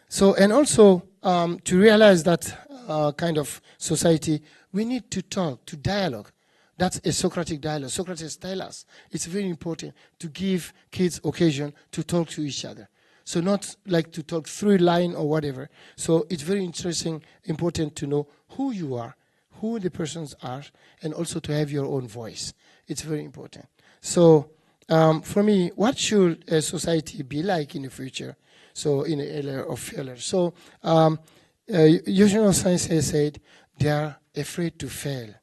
So, and also to realize that kind of society, we need to talk, to dialogue. That's a Socratic dialogue. Socrates tells us it's very important to give kids occasion to talk to each other. So not like to talk through line or whatever. So it's very interesting, important to know who you are, who the persons are, and also to have your own voice. It's very important. So for me, what should a society be like in the future? So in the area of failure. So Yoshino Sensei said they are afraid to fail.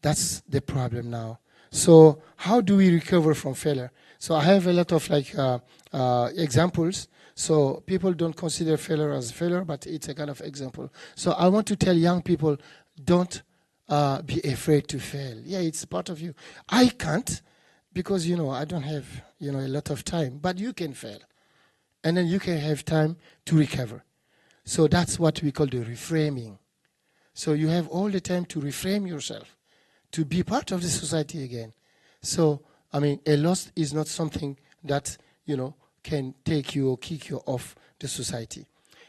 That's the problem now. So how do we recover from failure? So I have a lot of examples. So people don't consider failure as failure, but it's a kind of example. So I want to tell young people, don't be afraid to fail. Yeah, it's part of you. I can't because, I don't have, a lot of time, but you can fail. And then you can have time to recover. So that's what we call the reframing. So you have all the time to reframe yourself, to be part of the society again. So, a loss is not something that, can take you or kick you off the society.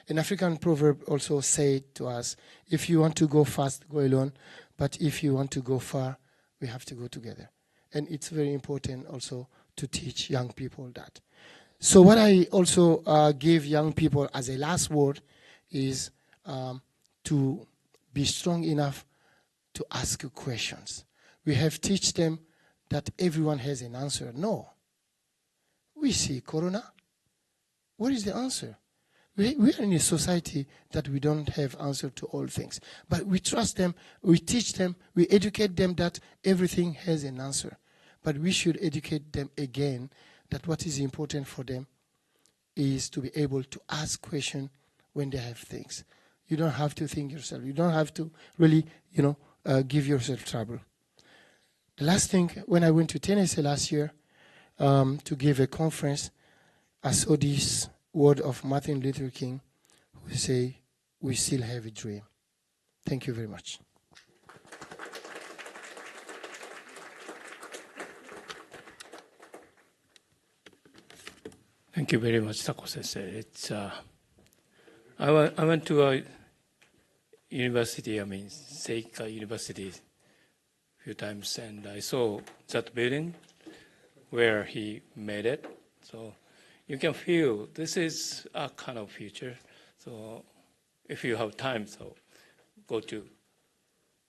An African proverb also said to us, if you want to go fast, go alone. But if you want to go far, we have to go together. And it's very important also to teach young people that. So what I also give young people as a last word is to be strong enough to ask questions. We have teach them that everyone has an answer. No. We see Corona. What is the answer? We are in a society that we don't have answer to all things. But we trust them, we teach them, we educate them that everything has an answer. But we should educate them again that what is important for them is to be able to ask questions when they have things. You don't have to think yourself. You don't have to really, give yourself trouble. The last thing, when I went to Tennessee last year to give a conference, I saw this word of Martin Luther King who say, we still have a dream. Thank you very much. Thank you very much, Tako Sensei. It's I went to a university, Seika University, a few times, and I saw that building where he made it. So you can feel this is a kind of future. So if you have time, so go to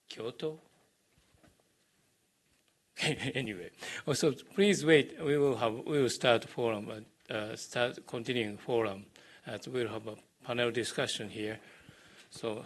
Kyoto. Anyway, also please wait. We will start forum. Start continuing forum, as we'll have a panel discussion here. So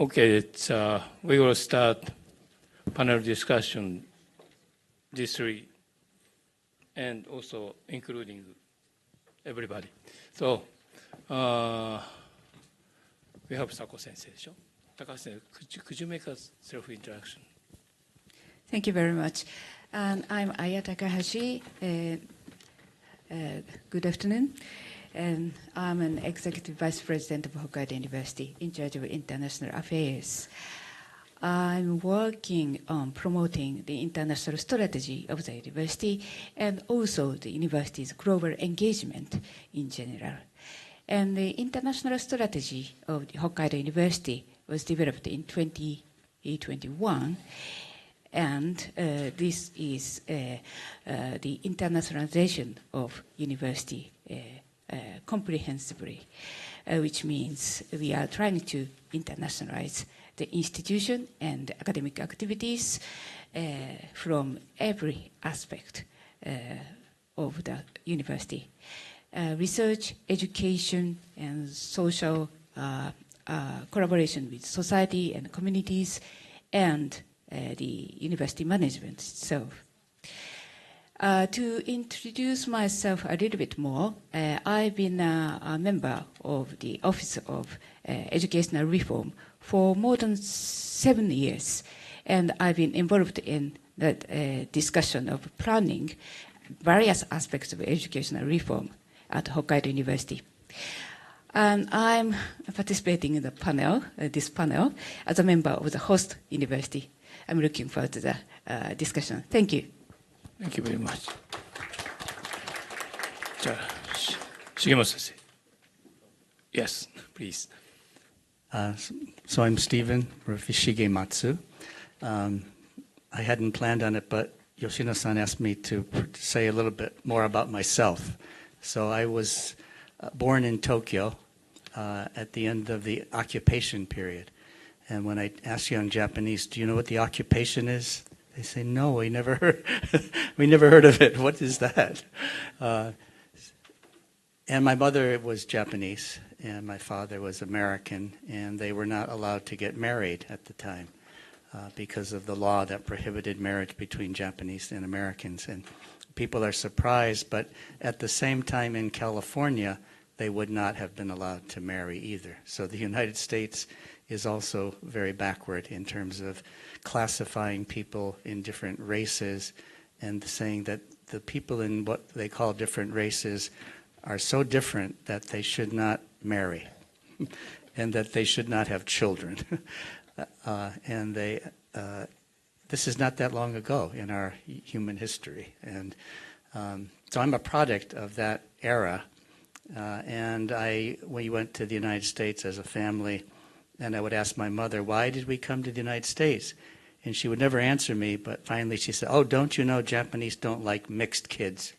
Okay, we will start panel discussion, these three, and also including everybody. So, we have Sako Sensei. Taka-sensei, could you make a self-introduction? Thank you very much. And I'm Aya Takahashi. Good afternoon. And I'm an Executive Vice President of Hokkaido University in charge of international affairs. I'm working on promoting the international strategy of the university and also the university's global engagement in general. And the international strategy of the Hokkaido University was developed in 2021. And this is the internationalization of university comprehensively, which means we are trying to internationalize the institution and academic activities from every aspect of the university. Research, education, and social collaboration with society and communities, and the university management itself. To introduce myself a little bit more, I've been a member of the Office of Educational Reform for more than 7 years, and I've been involved in the discussion of planning various aspects of educational reform at Hokkaido University. And I'm participating in the panel, this panel, as a member of the host university. I'm looking forward to the discussion. Thank you. Thank you very much. Shigemoto Sensei. Yes, please. So I'm Stephen Shigematsu. I hadn't planned on it, but Yoshino-san asked me to say a little bit more about myself. So I was born in Tokyo at the end of the occupation period. And when I ask young Japanese, do you know what the occupation is? They say, no, we never heard of it. What is that? And my mother was Japanese, and my father was American, and they were not allowed to get married at the time because of the law that prohibited marriage between Japanese and Americans. And people are surprised, but at the same time in California, they would not have been allowed to marry either. So the United States is also very backward in terms of classifying people in different races and saying that the people in what they call different races are so different that they should not marry and that they should not have children. This is not that long ago in our human history. And so I'm a product of that era. And we went to the United States as a family, and I would ask my mother, why did we come to the United States? And she would never answer me, but finally she said, oh, don't you know Japanese don't like mixed kids?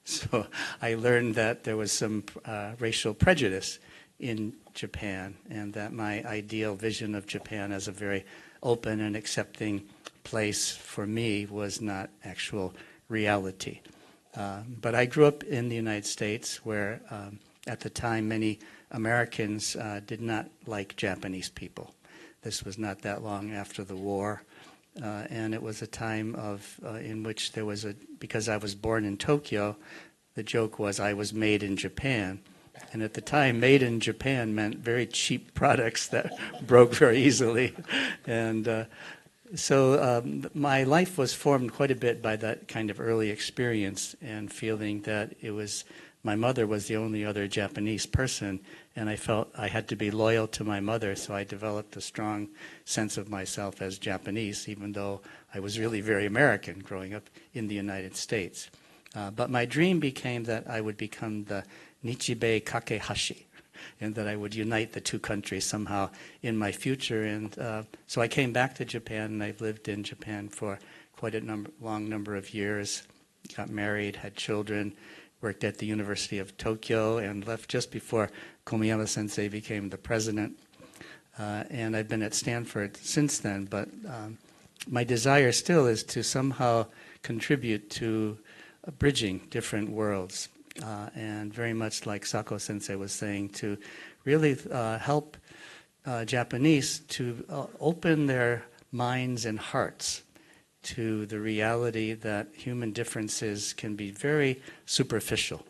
So I learned that there was some racial prejudice in Japan, and that my ideal vision of Japan as a very open and accepting place for me was not actual reality. But I grew up in the United States where at the time many Americans did not like Japanese people. This was not that long after the war. And it was a time in which there was because I was born in Tokyo, the joke was I was made in Japan. And at the time, made in Japan meant very cheap products that broke very easily. And so my life was formed quite a bit by that kind of early experience and feeling that my mother was the only other Japanese person, and I felt I had to be loyal to my mother, so I developed a strong sense of myself as Japanese, even though I was really very American growing up in the United States. But my dream became that I would become the Nichibei Kakehashi, and that I would unite the two countries somehow in my future. And so I came back to Japan, and I've lived in Japan for quite a long number of years, got married, had children, worked at the University of Tokyo, and left just before Komiyama Sensei became the president. And I've been at Stanford since then, but my desire still is to somehow contribute to bridging different worlds. And very much like Sako Sensei was saying, to really help Japanese to open their minds and hearts to the reality that human differences can be very superficial,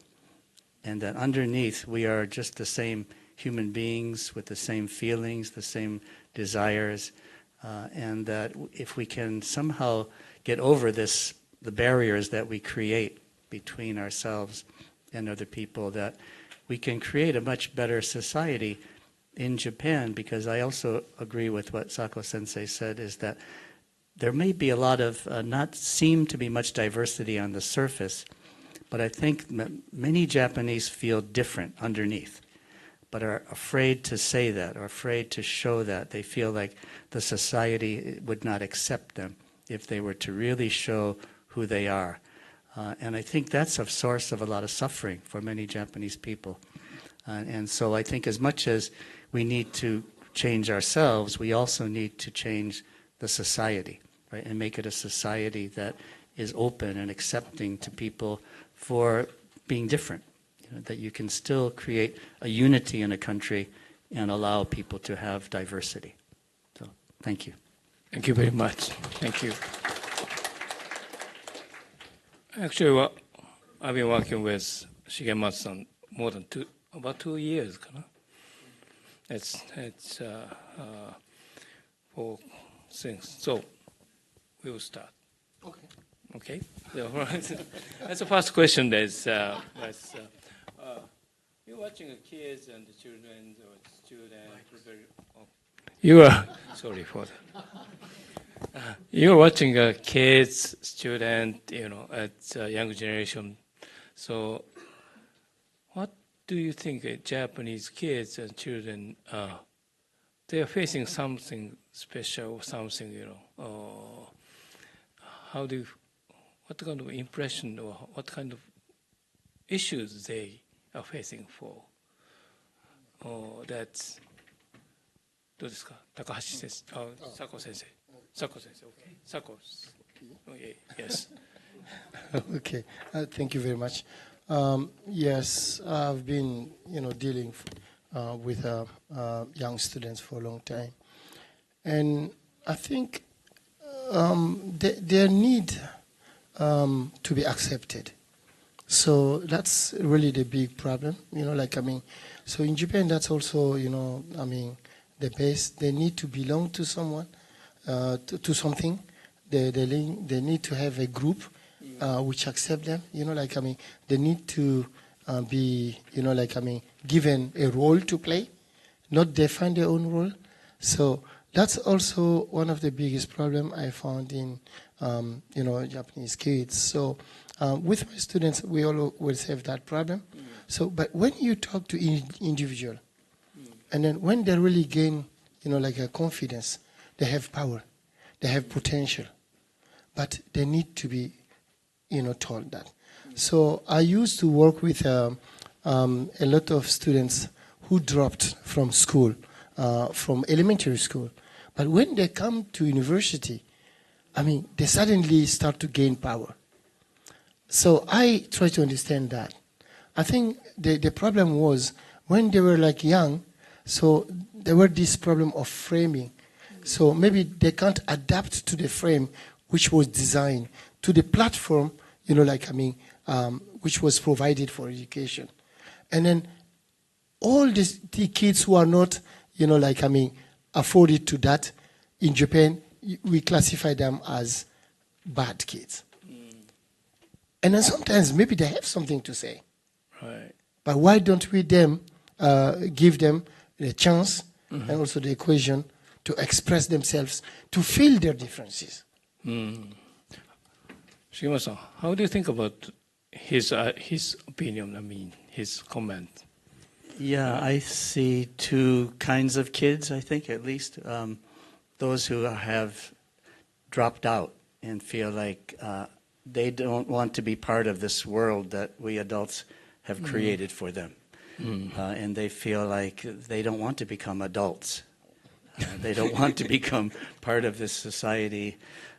and that underneath we are just the same human beings with the same feelings, the same desires, and that if we can somehow get over the barriers that we create between ourselves and other people, that we can create a much better society in Japan. Because I also agree with what Sako Sensei said, is that there may be a lot of, not seem to be much diversity on the surface, but I think many Japanese feel different underneath, but are afraid to say that, or afraid to show that. They feel like the society would not accept them if they were to really show who they are. And I think that's a source of a lot of suffering for many Japanese people. And so I think as much as we need to change ourselves, we also need to change the society, right? And make it a society that is open and accepting to people for being different. You know, that you can still create a unity in a country and allow people to have diversity. So, thank you. Thank you very much. Thank you. Actually, I've been working with Shigematsu-san more than about 2 years. It's for things. So we will start. Okay. Okay. That's the first question. You're watching the kids and the children or students. You are sorry for that. You're watching kids, student, at young generation. So, what do you think Japanese kids and children they are facing something special, something what kind of impression or what kind of issues they are facing for? That's どうですか、高橋先生、佐古先生。Sako says, okay. Sako. Okay, yes. Okay, thank you very much. Yes, I've been, dealing with young students for a long time, and I think they need to be accepted. So that's really the big problem, So in Japan, that's also, the base. They need to belong to someone. To something, they need to have a group which accept them. They need to be, given a role to play, not define their own role. So that's also one of the biggest problem I found in, Japanese kids. So with my students, we always have that problem. So, but when you talk to individual, and then when they really gain, a confidence, they have power, they have potential, but they need to be, told that. So I used to work with a lot of students who dropped from school, from elementary school. But when they come to university, they suddenly start to gain power. So I try to understand that. I think the problem was when they were young, so there were this problem of framing. So maybe they can't adapt to the frame which was designed, to the platform, which was provided for education. And then all the kids who are not, afforded to that, in Japan, we classify them as bad kids. And then sometimes maybe they have something to say. Right. But why don't we give them the chance and also the occasion to express themselves, to feel their differences? Shigema-san, how do you think about his opinion, his comment? Yeah, I see two kinds of kids, I think, at least. Those who have dropped out and feel like they don't want to be part of this world that we adults have created for them. And they feel like they don't want to become adults. They don't want to become part of this society.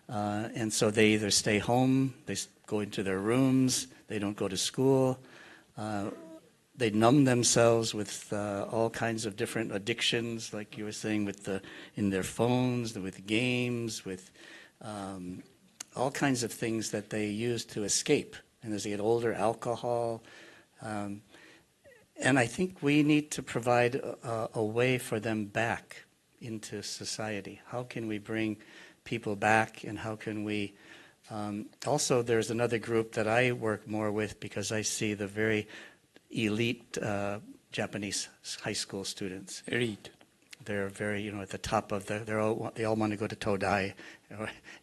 And so they either stay home, they go into their rooms, they don't go to school. they numb themselves with all kinds of different addictions, like you were saying, in their phones, with games, with all kinds of things that they use to escape. And as they get older, alcohol. And I think we need to provide a way for them back into society. How can we bring people back, and how can we... also, there's another group that I work more with because I see the very elite Japanese high school students. Elite. They're very, at the top of they all want to go to Todai,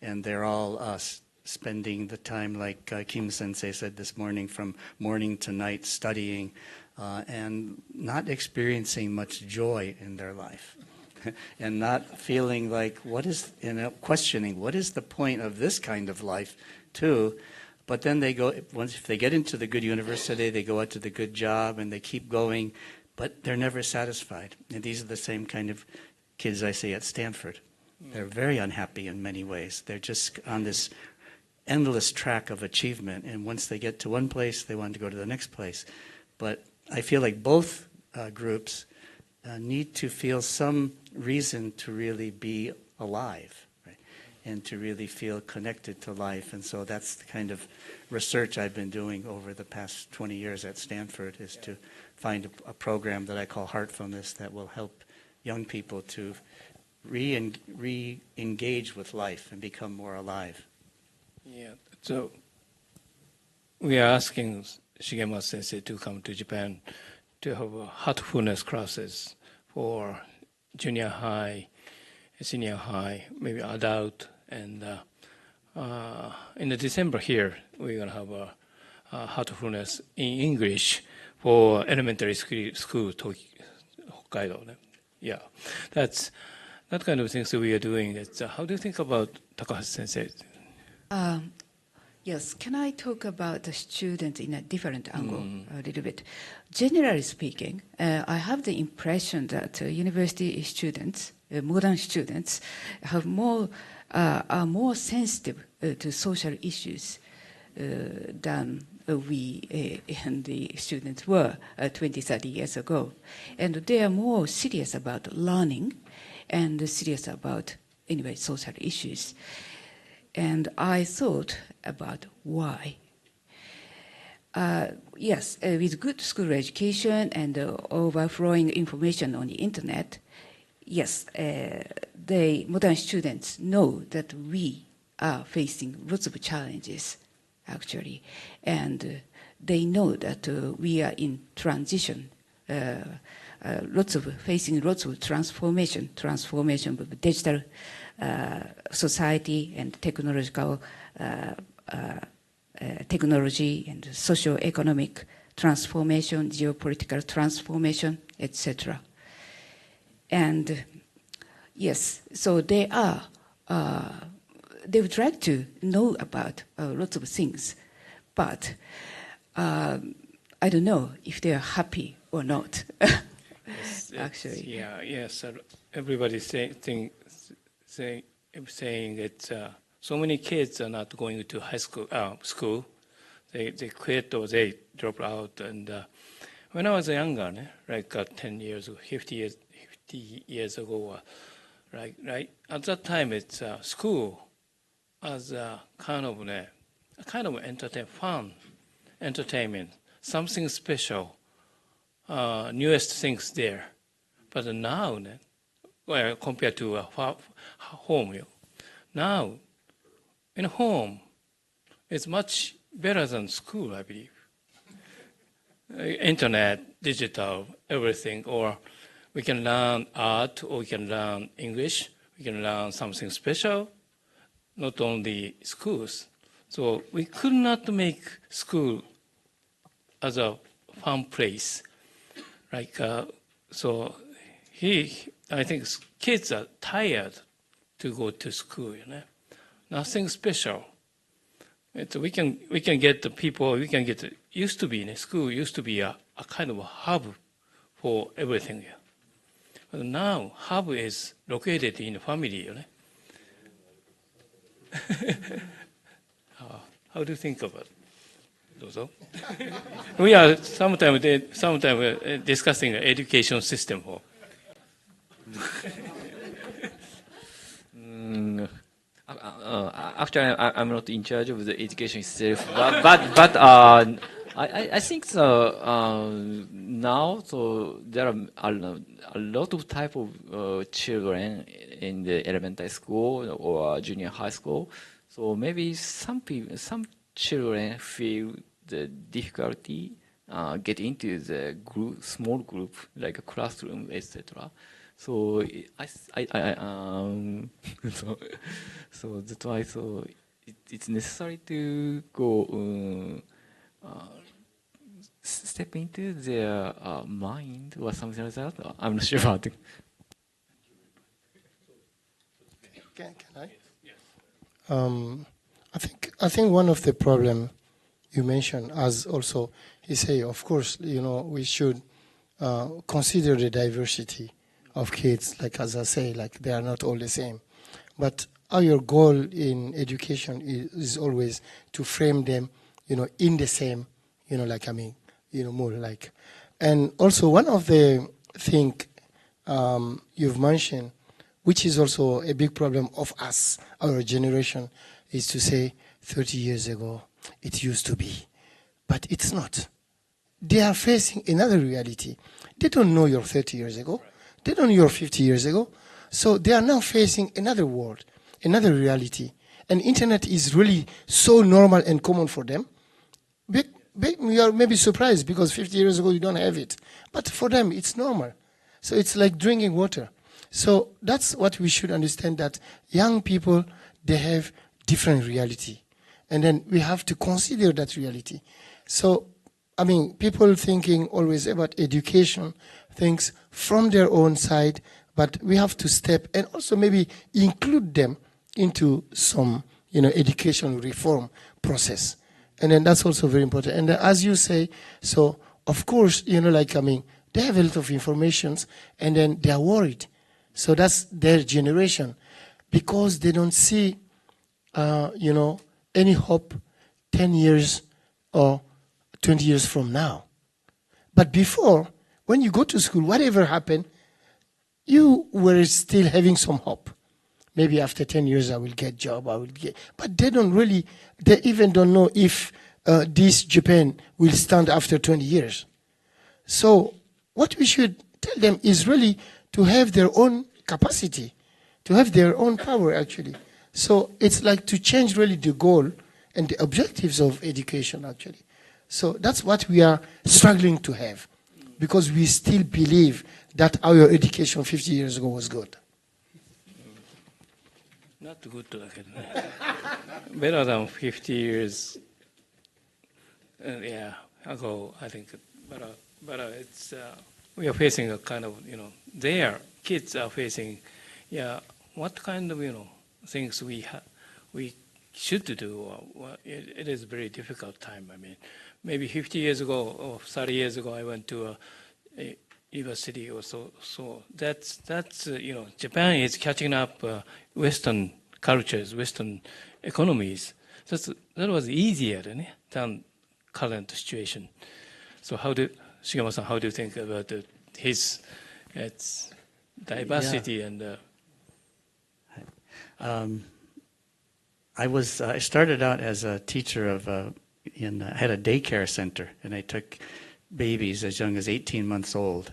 and they're all spending the time, like Kim Sensei said this morning, from morning to night studying, and not experiencing much joy in their life, and not feeling like questioning what is the point of this kind of life, too. But then they go, if they get into the good university, they go out to the good job, and they keep going, but they're never satisfied. And these are the same kind of kids I see at Stanford. They're very unhappy in many ways. They're just on this endless track of achievement, and once they get to one place, they want to go to the next place. But I feel like both groups need to feel some reason to really be alive, right? And to really feel connected to life. And so that's the kind of research I've been doing over the past 20 years at Stanford, is to find a program that I call Heartfulness that will help young people to re-engage with life and become more alive. Yeah, so we are asking Shigema Sensei to come to Japan to have heartfulness classes for junior high, senior high, maybe adult, and in the December here we're going to have a heartfulness in English for elementary school Hokkaido. Yeah, that's that kind of things that we are doing. It's, how do you think about Takahashi Sensei? Yes, can I talk about the student in a different angle a little bit? Generally speaking, I have the impression that university students, modern students, are more sensitive to social issues than we and the students were 20, 30 years ago. And they are more serious about learning and serious about, anyway, social issues. And I thought about why. Yes, with good school education and overflowing information on the internet, yes, the modern students know that we are facing lots of challenges, actually. And they know that we are in transition, facing lots of transformation of digital society and technological technology and socio-economic transformation, geopolitical transformation, etc. And yes, so they would like to know about lots of things, but I don't know if they are happy or not. Actually, yeah, yes. Everybody's saying that so many kids are not going to high school. They quit or they drop out. And when I was younger, like 10 years, 50 years ago, right? At that time, it's school as a kind of fun entertainment, something special, newest things there. But now, well, compared to home, now in home, it's much better than school, I believe. Internet, digital, everything, or we can learn art, or we can learn English, we can learn something special, not only schools. So we could not make school as a fun place. Like, so I think kids are tired to go to school, Nothing special. We can get the people, used to be, school used to be a kind of a hub for everything. But now, hub is located in the family, How do you think of it? Also, we are sometimes discussing education system for. Actually, I'm not in charge of the education itself, but I think now there are a lot of type of children in the elementary school or junior high school. So maybe some children feel the difficulty get into the small group like a classroom, etc. So so that's why it's necessary to go step into their mind or something like that. I'm not sure about it. Can I? I think one of the problem you mentioned, as also he say, of course, we should consider the diversity of kids. Like as I say, like they are not all the same. But our goal in education is always to frame them, in the same, more like. And also one of the thing you've mentioned, which is also a big problem of us, our generation, is to say 30 years ago it used to be, but it's not. They are facing another reality. They don't know your 30 years ago. They don't know your 50 years ago. So they are now facing another world, another reality. And internet is really so normal and common for them. You are maybe surprised because 50 years ago you don't have it. But for them it's normal. So it's like drinking water. So that's what we should understand, that young people, they have different reality. And then we have to consider that reality. So, people thinking always about education, things from their own side, but we have to step and also maybe include them into some, education reform process. And then that's also very important. And as you say, so of course, they have a lot of information and then they are worried. So that's their generation, because they don't see, any hope 10 years or 20 years from now. But before, when you go to school, whatever happened, you were still having some hope. Maybe after 10 years I will get job, but they even don't know if this Japan will stand after 20 years. So what we should tell them is really to have their own capacity, to have their own power actually. So it's like to change really the goal and the objectives of education actually. So that's what we are struggling to have, because we still believe that our education 50 years ago was good. Not good, better than 50 years ago, I think. But it's we are facing a kind of, their kids are facing, what kind of, things we should do. It is a very difficult time. Maybe 50 years ago or 30 years ago, I went to a university or so. So that's Japan is catching up Western cultures, Western economies. That was easier than current situation. So Shigema-san, how do you think about his diversity and? I started out as a teacher had a daycare center, and I took babies as young as 18 months old,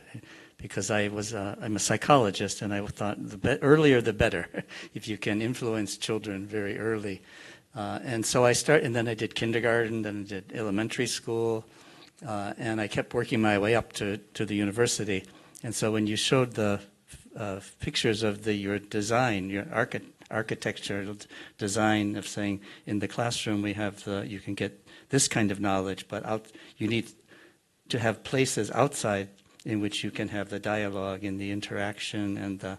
because I'm a psychologist, and I thought earlier the better, if you can influence children very early. And so and then I did kindergarten, then I did elementary school, and I kept working my way up to the university. And so when you showed the pictures of your design, your architectural design of saying in the classroom you can get this kind of knowledge, but you need to have places outside in which you can have the dialogue and the interaction and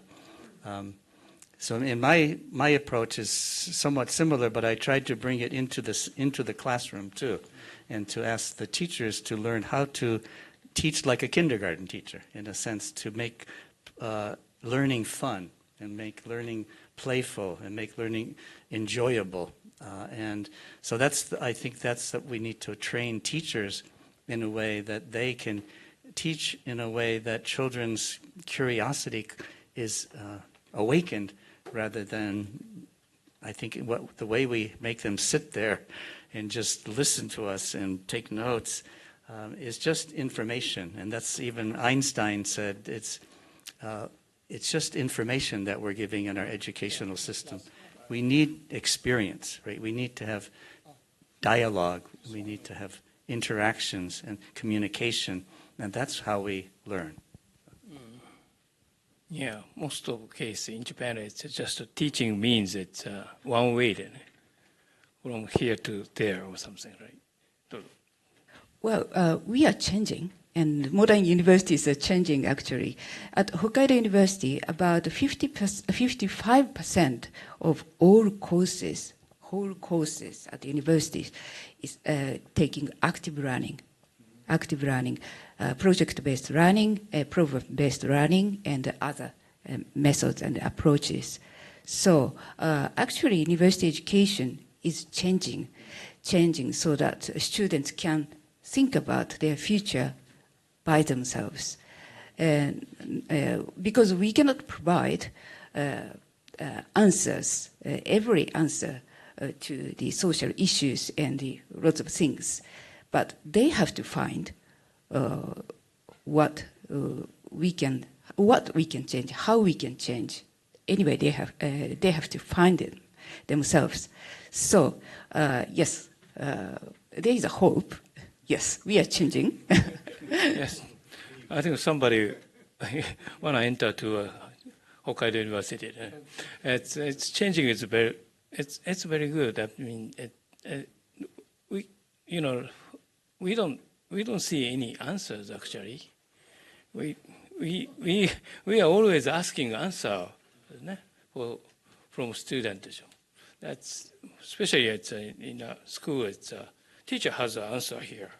so in my approach is somewhat similar, but I tried to bring it into the classroom too, and to ask the teachers to learn how to teach like a kindergarten teacher, in a sense, to make learning fun and make learning playful and make learning enjoyable, And so I think that's that we need to train teachers in a way that they can teach in a way that children's curiosity is awakened, rather than, I think, the way we make them sit there and just listen to us and take notes is just information. And that's, even Einstein said, it's just information that we're giving in our educational system. We need experience, right? We need to have dialogue. We need to have interactions and communication, and that's how we learn. Yeah, most of the case in Japan, it's just teaching means it's one way, then, from here to there or something, right? Well, we are changing, and modern universities are changing, actually. At Hokkaido University, about 55% of all courses, whole courses at the university, is taking active learning, project-based learning, problem-based learning, and other methods and approaches. So actually, university education is changing so that students can think about their future by themselves. And because we cannot provide answers, every answer to the social issues and the lots of things, but they have to find what we can change, how we can change. Anyway, they have to find it themselves. So yes, there is a hope. Yes, we are changing. Yes, I think somebody when I enter to Hokkaido University, it's changing. It's very good. I mean, we don't see any answers actually. We are always asking answer from students. That's especially it's in a school. It's teacher has an answer here.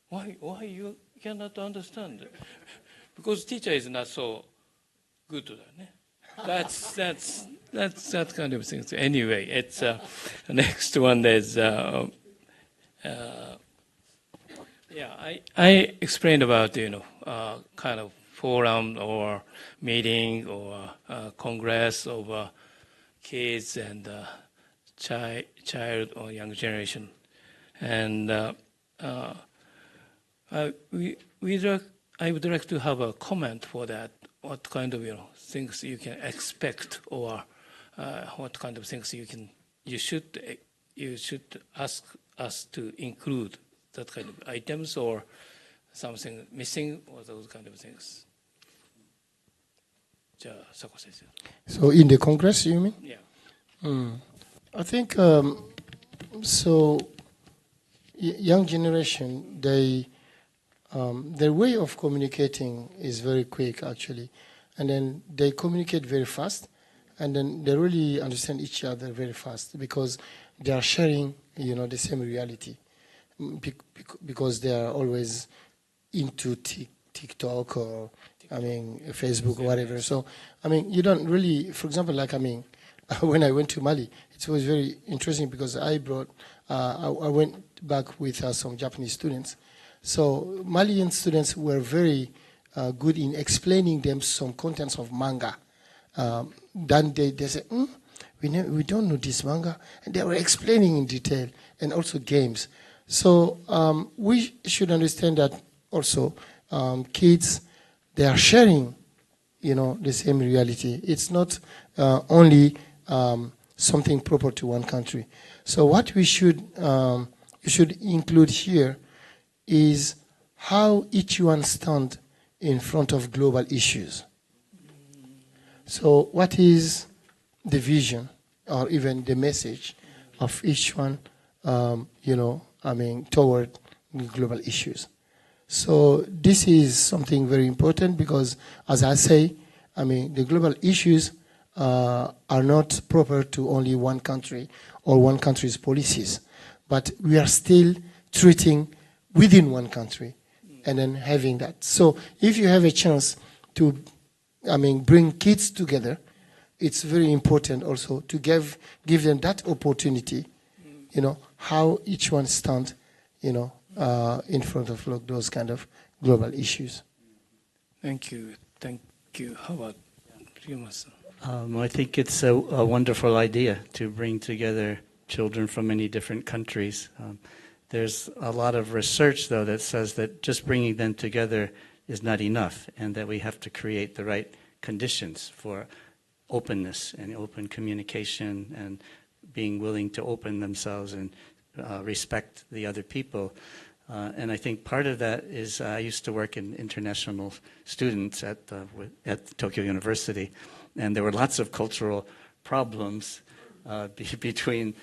Why you cannot understand? Because teacher is not so good. That's that kind of thing. Anyway, it's next one is I explained about kind of forum or meeting or congress of kids and child or young generation, and I would like to have a comment for that. What kind of things you can expect, or what kind of things you should ask us to include, that kind of items, or something missing, or those kind of things. So in the Congress, you mean? Yeah. I think so. Young generation, their way of communicating is very quick, actually, and then they communicate very fast, and then they really understand each other very fast because they are sharing, the same reality, because they are always into TikTok or Facebook or whatever. So you don't really, for example, when I went to Mali, it was very interesting because I went back with some Japanese students. So Malian students were very good in explaining them some contents of manga. Then they said, we don't know this manga. And they were explaining in detail, and also games. So we should understand that also kids, they are sharing, the same reality. It's not only something proper to one country. So what we should include here is how each one stands in front of global issues. So what is the vision or even the message of each one, toward global issues? So this is something very important because, as I say, the global issues are not proper to only one country or one country's policies, but we are still treating within one country and then having that. So if you have a chance to, bring kids together, it's very important also to give them that opportunity how each one stand, in front of those kind of global issues. Thank you. Thank you. How about you, Masa? I think it's a wonderful idea to bring together children from many different countries. There's a lot of research, though, that says that just bringing them together is not enough, and that we have to create the right conditions for openness and open communication and being willing to open themselves and respect the other people. And I think part of that is I used to work in international students at Tokyo University, and there were lots of cultural problems between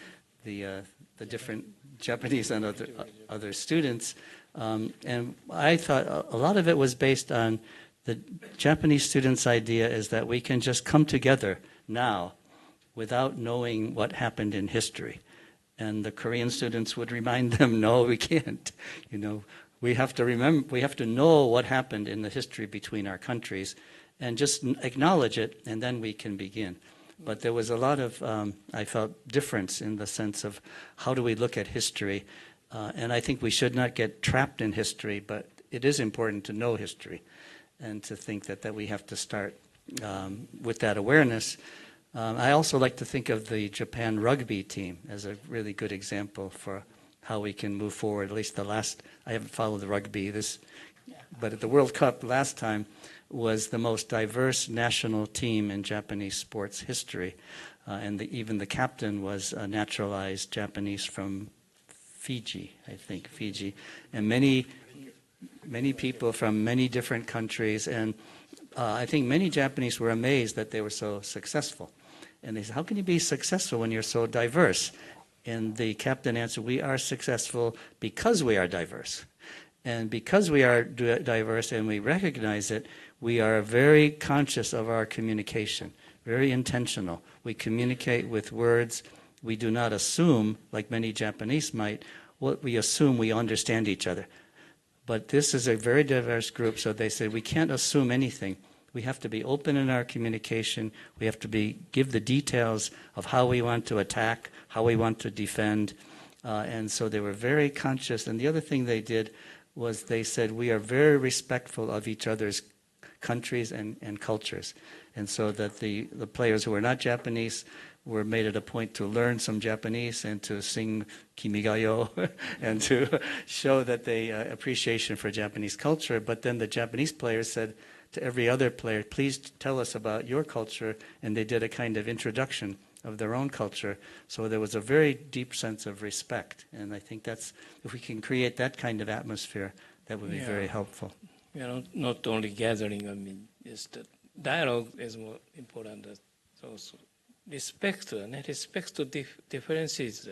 the different Japanese and other students. And I thought a lot of it was based on the Japanese students' idea is that we can just come together now without knowing what happened in history. And the Korean students would remind them, no, we can't. We have to remember, we have to know what happened in the history between our countries and just acknowledge it, and then we can begin. But there was a lot of, I felt, difference in the sense of how do we look at history. And I think we should not get trapped in history, but it is important to know history and to think that we have to start with that awareness. I also like to think of the Japan rugby team as a really good example for how we can move forward. At least I haven't followed the rugby but at the World Cup last time was the most diverse national team in Japanese sports history. And even the captain was a naturalized Japanese from Fiji, I think, Fiji. And many people from many different countries. And I think many Japanese were amazed that they were so successful. And they said, how can you be successful when you're so diverse? And the captain answered, we are successful because we are diverse. And because we are diverse and we recognize it, we are very conscious of our communication, very intentional. We communicate with words. We do not assume, like many Japanese might, we assume we understand each other. But this is a very diverse group, so they say we can't assume anything. We have to be open in our communication. We have to give the details of how we want to attack, how we want to defend. And so they were very conscious. And the other thing they did was they said we are very respectful of each other's countries and cultures. And so that the players who were not Japanese were made it a point to learn some Japanese and to sing Kimi ga yo and to show that they appreciation for Japanese culture. But then the Japanese players said to every other player, please tell us about your culture. And they did a kind of introduction of their own culture. So there was a very deep sense of respect. And I think if we can create that kind of atmosphere, that would be very helpful. Not only gathering, just dialogue is more important. Also, respect to differences.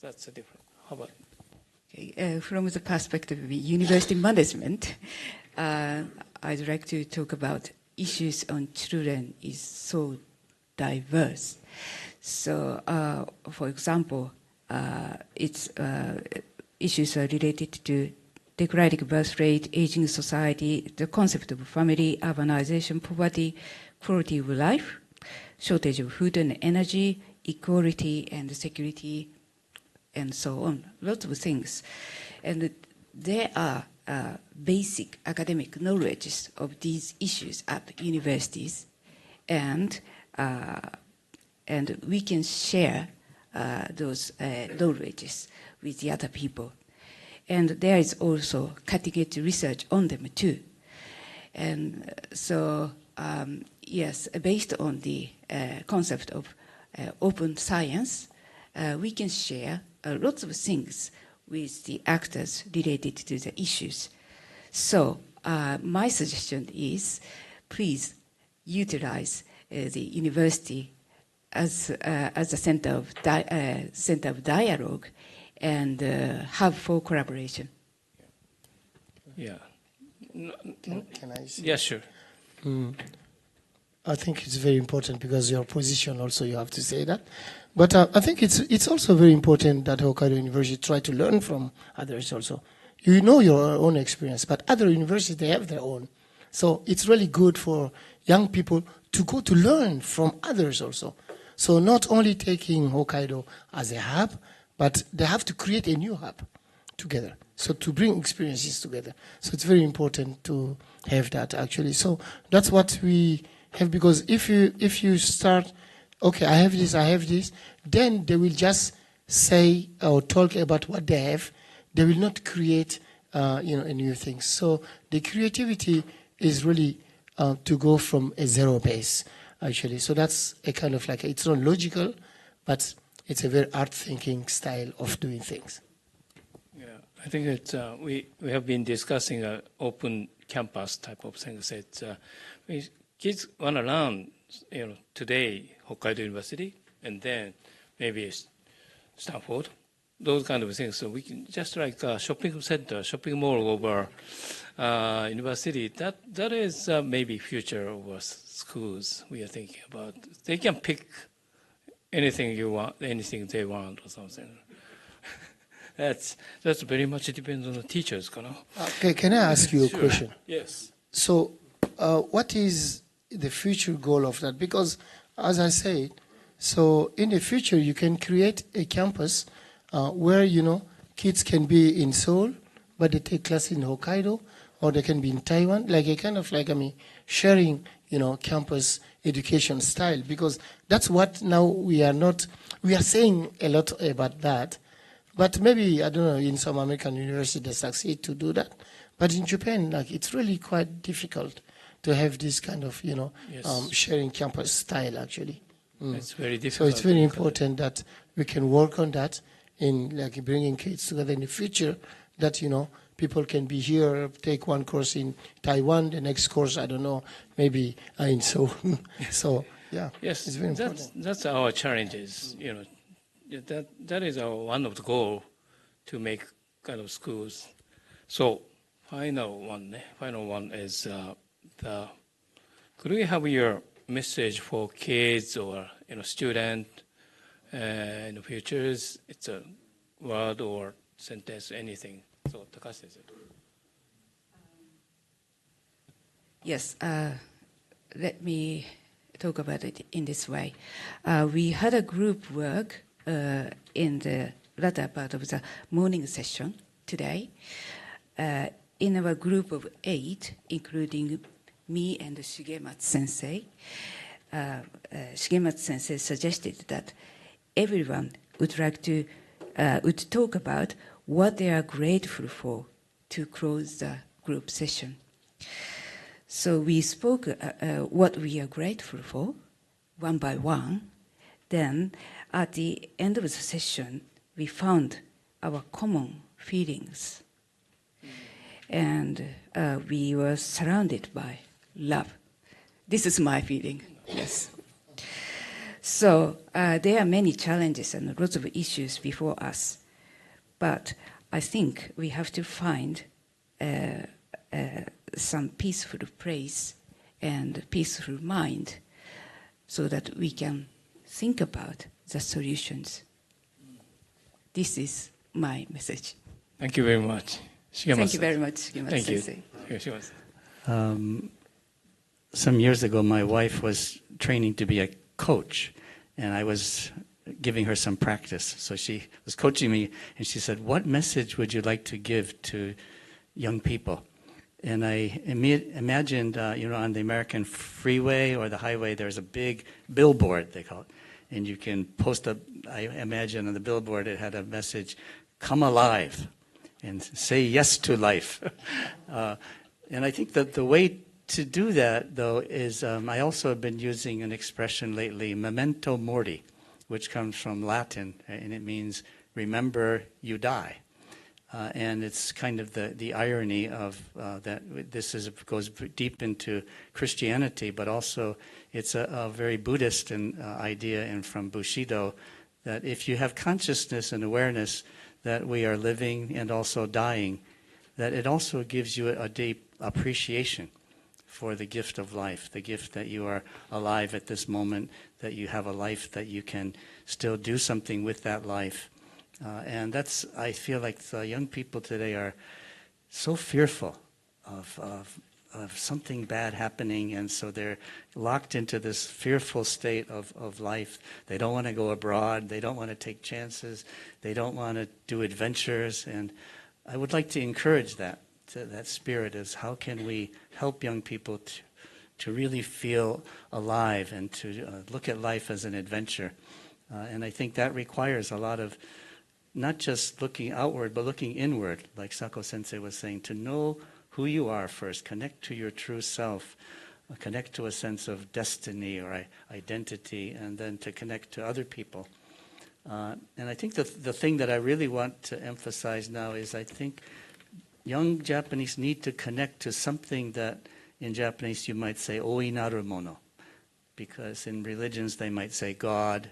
That's a different. How about? Okay, from the perspective of university management, I'd like to talk about issues on children is so diverse. So, for example, issues are related to declining birth rate, aging society, the concept of family, urbanization, poverty, quality of life, shortage of food and energy, equality and security, and so on. Lots of things. And there are basic academic knowledge of these issues at universities, and we can share those knowledge with the other people. And there is also cutting-edge research on them too. And so, yes, based on the concept of open science, we can share lots of things with the actors related to the issues. So my suggestion is, please utilize the university as a center of dialogue and have full collaboration. Yeah. Can I say? Yeah, sure. I think it's very important because your position also you have to say that. But I think it's also very important that Hokkaido University try to learn from others also. You know your own experience, but other universities, they have their own. So it's really good for young people to go to learn from others also. So not only taking Hokkaido as a hub, but they have to create a new hub together. So to bring experiences together. So it's very important to have that actually. So that's what we have, because if you start, okay, I have this, then they will just say or talk about what they have. They will not create a new thing. So the creativity is really to go from a zero base actually. So that's a kind of like, it's not logical, but it's a very art thinking style of doing things. Yeah, I think that we have been discussing an open campus type of things. That kids want to learn, today Hokkaido University, and then maybe Stanford, those kind of things. So we can just like a shopping center, shopping mall over university. That is maybe future of schools we are thinking about. They can pick anything you want, anything they want or something. That's very much depends on the teachers, Can I ask you a question? Yes. So what is the future goal of that? Because as I said, so in the future you can create a campus where, kids can be in Seoul, but they take class in Hokkaido, or they can be in Taiwan, like a kind of like, sharing, campus education style, because that's what now we are saying a lot about that, but maybe, I don't know, in some American universities they succeed to do that, but in Japan, like, it's really quite difficult to have this kind of, Yes. Sharing campus style actually. It's very difficult. So it's very important that we can work on that in like bringing kids together in the future, that, people can be here, take one course in Taiwan, the next course, I don't know, maybe in Seoul. So, yeah, Yes, it's very important. that's our challenges. That is our one of the goal to make kind of schools. So final one is could we have your message for kids or student in the futures? It's a word or sentence, anything. So Takashi said. Yes, let me talk about it in this way. We had a group work in the latter part of the morning session today. In our group of 8, including me and Shigematsu Sensei, Shigematsu Sensei suggested that everyone would like to would talk about what they are grateful for to close the group session. So we spoke what we are grateful for, one by one. Then at the end of the session, we found our common feelings. And we were surrounded by love. This is my feeling, yes. So there are many challenges and lots of issues before us. But I think we have to find some peaceful place and peaceful mind so that we can think about the solutions. This is my message. Thank you very much. Thank you very much, Shigematsu Thank you. Sensei. Some years ago, my wife was training to be a coach, and I was giving her some practice. So she was coaching me, and she said, "What message would you like to give to young people?" And I imagined, on the American freeway or the highway, there's a big billboard, they call it. And you can post I imagine on the billboard it had a message, "Come alive," and say yes to life. And I think that the way to do that, though, is I also have been using an expression lately, memento mori, which comes from Latin, and it means remember you die. And it's kind of the irony of that this goes deep into Christianity, but also it's a very Buddhist idea and from Bushido, that if you have consciousness and awareness that we are living and also dying, that it also gives you a deep appreciation for the gift of life, the gift that you are alive at this moment, that you have a life, that you can still do something with that life. And I feel like the young people today are so fearful of of something bad happening, and so they're locked into this fearful state of life. They don't want to go abroad. They don't want to take chances. They don't want to do adventures. And I would like to encourage that spirit is how can we help young people to really feel alive and to look at life as an adventure. And I think that requires a lot of not just looking outward, but looking inward, like Sako Sensei was saying, to know who you are first, connect to your true self, connect to a sense of destiny or identity, and then to connect to other people. And I think the thing that I really want to emphasize now is I think young Japanese need to connect to something that in Japanese you might say oinaru mono, because in religions they might say God,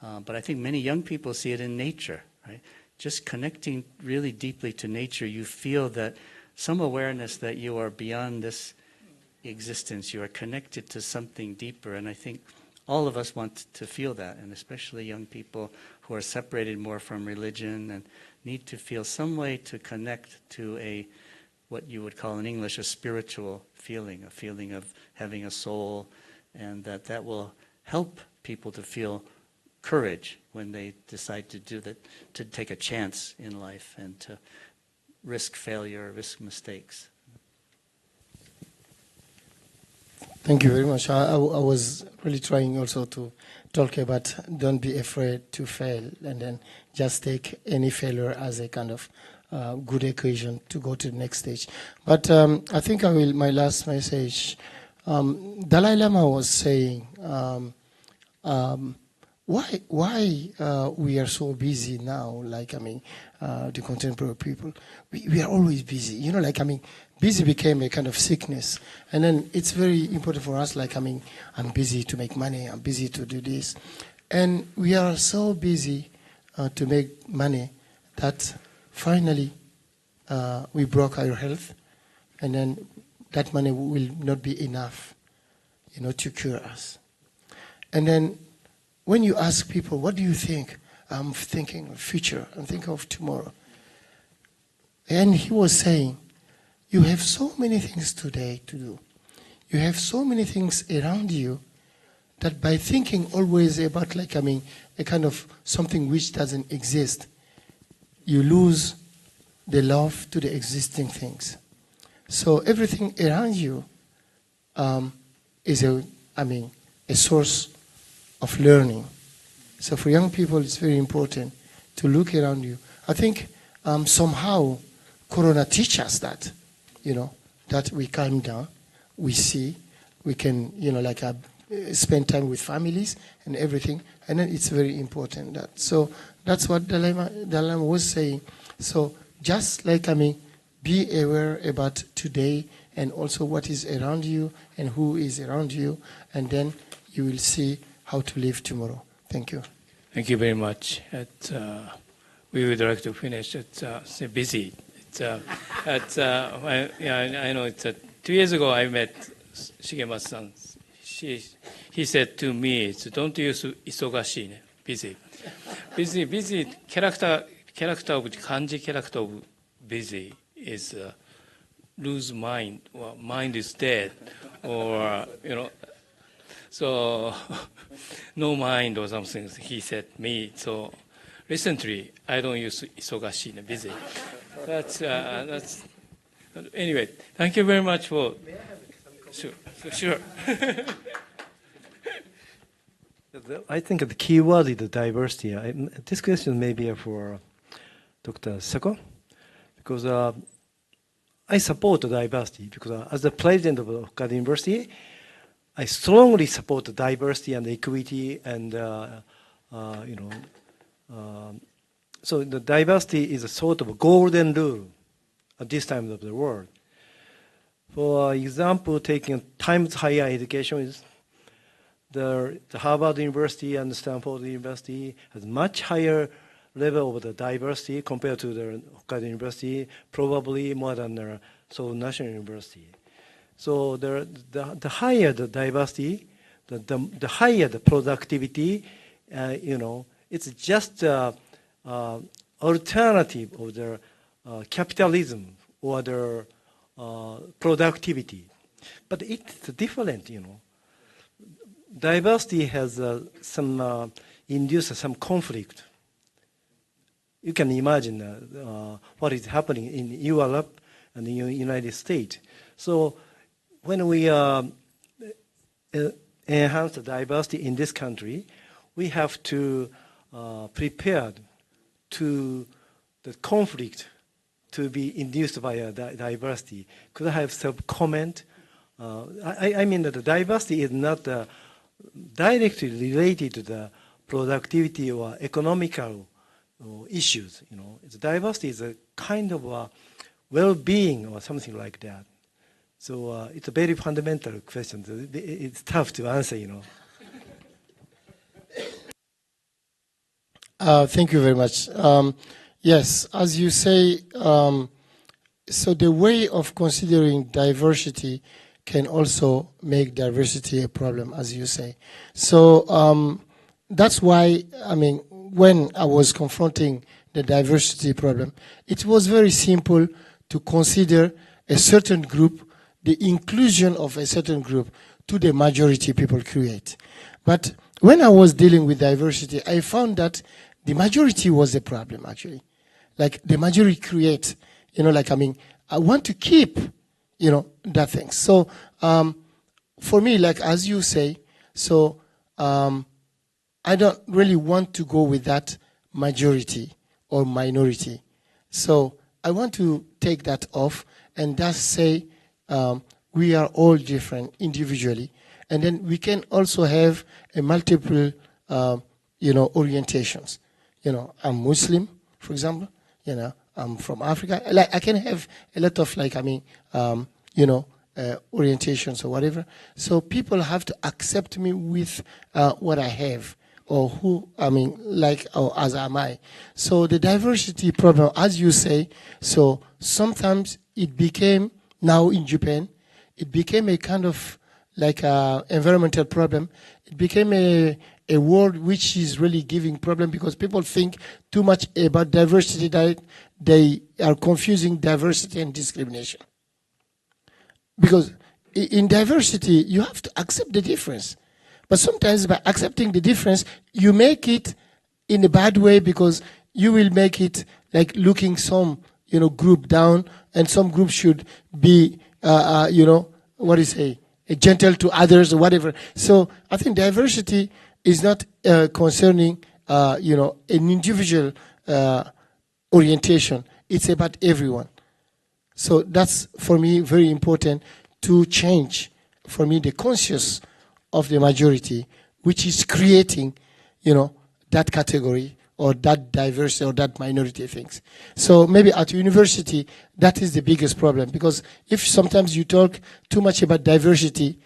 but I think many young people see it in nature, right? Just connecting really deeply to nature, you feel that some awareness that you are beyond this existence, you are connected to something deeper, and I think all of us want to feel that, and especially young people who are separated more from religion and need to feel some way to connect to what you would call in English a spiritual feeling, a feeling of having a soul, and that will help people to feel courage when they decide to do that, to take a chance in life and to risk failure, risk mistakes. Thank you very much. I was really trying also to talk about don't be afraid to fail, and then just take any failure as a kind of good occasion to go to the next stage. But I think my last message, Dalai Lama was saying, why we are so busy now, the contemporary people. We are always busy. Busy became a kind of sickness. And then it's very important for us, I'm busy to make money, I'm busy to do this. And we are so busy to make money that finally we broke our health, and then that money will not be enough, to cure us. And then when you ask people, what do you think? I'm thinking of future, I'm thinking of tomorrow. And he was saying, you have so many things today to do. You have so many things around you that by thinking always about a kind of something which doesn't exist, you lose the love to the existing things. So everything around you is a source of learning. So for young people, it's very important to look around you. I think somehow Corona teaches us that, that we calm down, we see, we can, spend time with families and everything, and then it's very important. So that's what Dalai Lama was saying. So just be aware about today and also what is around you and who is around you, and then you will see how to live tomorrow. Thank you. Thank you very much. We would like to finish. It's busy. I know it's 2 years ago I met Shigematsu-san. He said to me, don't use 忙しいね, busy. Busy character of kanji character of busy is lose mind, or mind is dead, or so no mind or something. He said me. So recently I don't use 忙しいね, busy. That's anyway. Thank you very much for. Sure. I think the key word is the diversity. This question may be for Dr. Sako, because I support the diversity, because as the president of Hokkaido University, I strongly support the diversity and equity, and so the diversity is a sort of a golden rule at this time of the world. For example, taking times higher education is the Harvard University and Stanford University has much higher level of the diversity compared to the Hokkaido University, probably more than the Seoul National University. So the higher the diversity, the higher the productivity. It's just alternative of the capitalism or the productivity. But it's different, Diversity has induced some conflict. You can imagine what is happening in Europe and the United States. So when we enhance the diversity in this country, we have to prepare to the conflict to be induced by diversity. Could I have some comment? I mean that the diversity is not directly related to the productivity or economical issues. The diversity is a kind of well-being or something like that. So it's a very fundamental question. It's tough to answer, Thank you very much. Yes, as you say, so the way of considering diversity can also make diversity a problem, as you say. So that's why, when I was confronting the diversity problem, it was very simple to consider a certain group, the inclusion of a certain group to the majority people create. But when I was dealing with diversity, I found that the majority was the problem, actually. Like the majority create, I want to keep, that thing. So for me, like as you say, so I don't really want to go with that majority or minority. So I want to take that off and just say we are all different individually. And then we can also have a multiple, orientations. I'm Muslim, for example. I'm from Africa. Like I can have a lot of orientations or whatever. So people have to accept me with what I have or who, or as am I. So the diversity problem, as you say, so sometimes it became, now in Japan, it became a kind of like environmental problem. It became a word which is really giving problem because people think too much about diversity that they are confusing diversity and discrimination. Because in diversity, you have to accept the difference. But sometimes by accepting the difference, you make it in a bad way because you will make it like looking some, group down, and some group should be, gentle to others or whatever. So I think diversity is not concerning, an individual orientation. It's about everyone. So that's, for me, very important to change, for me, the conscious of the majority, which is creating, that category or that diversity or that minority things. So maybe at university, that is the biggest problem. Because if sometimes you talk too much about diversity,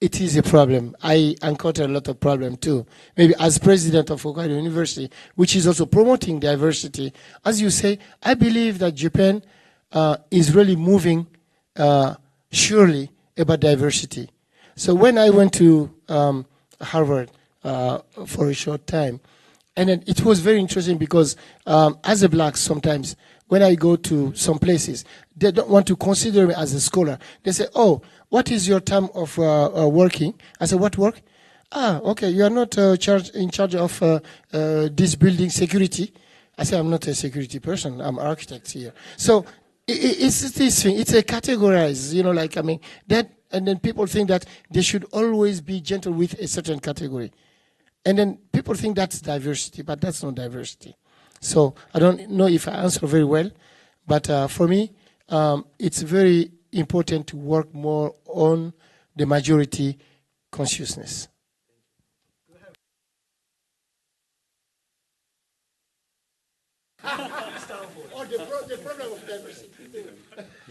it is a problem. I encounter a lot of problem too. Maybe as president of Hokkaido University, which is also promoting diversity, as you say, I believe that Japan is really moving surely about diversity. So when I went to Harvard for a short time, and then it was very interesting because as a black, sometimes when I go to some places, they don't want to consider me as a scholar. They say, "Oh, what is your time of working?" I said, "What work?" Okay, you are not in charge of this building security. I said, "I'm not a security person. I'm an architect here." So it's this thing. It's a categorized, that, and then people think that they should always be gentle with a certain category. And then people think that's diversity, but that's not diversity. So I don't know if I answer very well, but for me, it's very important to work more on the majority consciousness. The problem of diversity.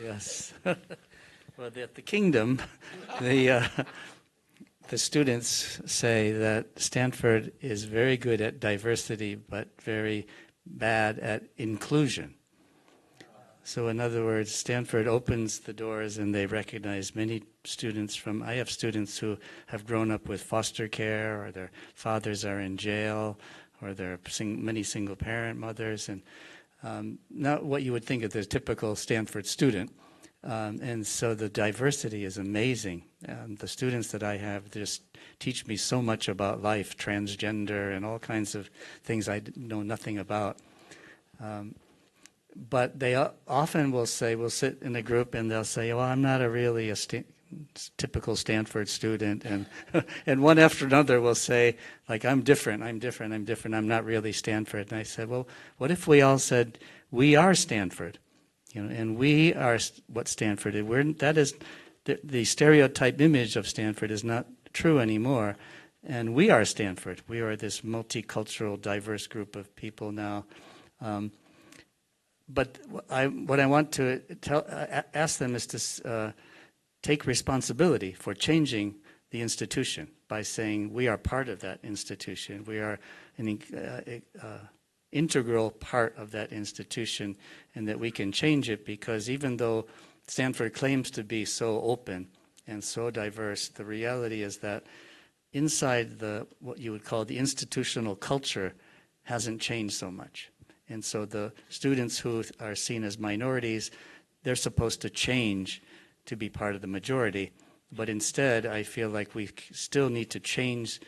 Yes. Well, at the Kingdom, the students say that Stanford is very good at diversity, but very bad at inclusion. So in other words, Stanford opens the doors and they recognize many students I have students who have grown up with foster care, or their fathers are in jail, or there are many single parent mothers, and not what you would think of the typical Stanford student. And so the diversity is amazing. The students that I have just teach me so much about life, transgender, and all kinds of things I know nothing about. But they often will say, we'll sit in a group and they'll say, well, I'm not really a typical Stanford student. And, and one after another will say, like, I'm different, I'm not really Stanford. And I said, well, what if we all said, we are Stanford? You know, and we are what Stanford is. That is, the stereotype image of Stanford is not true anymore. And we are Stanford. We are this multicultural, diverse group of people now. But what I want to ask them is to take responsibility for changing the institution by saying we are part of that institution. We are an integral part of that institution, and that we can change it, because even though Stanford claims to be so open and so diverse, the reality is that inside what you would call the institutional culture hasn't changed so much. And so the students who are seen as minorities, they're supposed to change to be part of the majority. But instead, I feel like we still need to change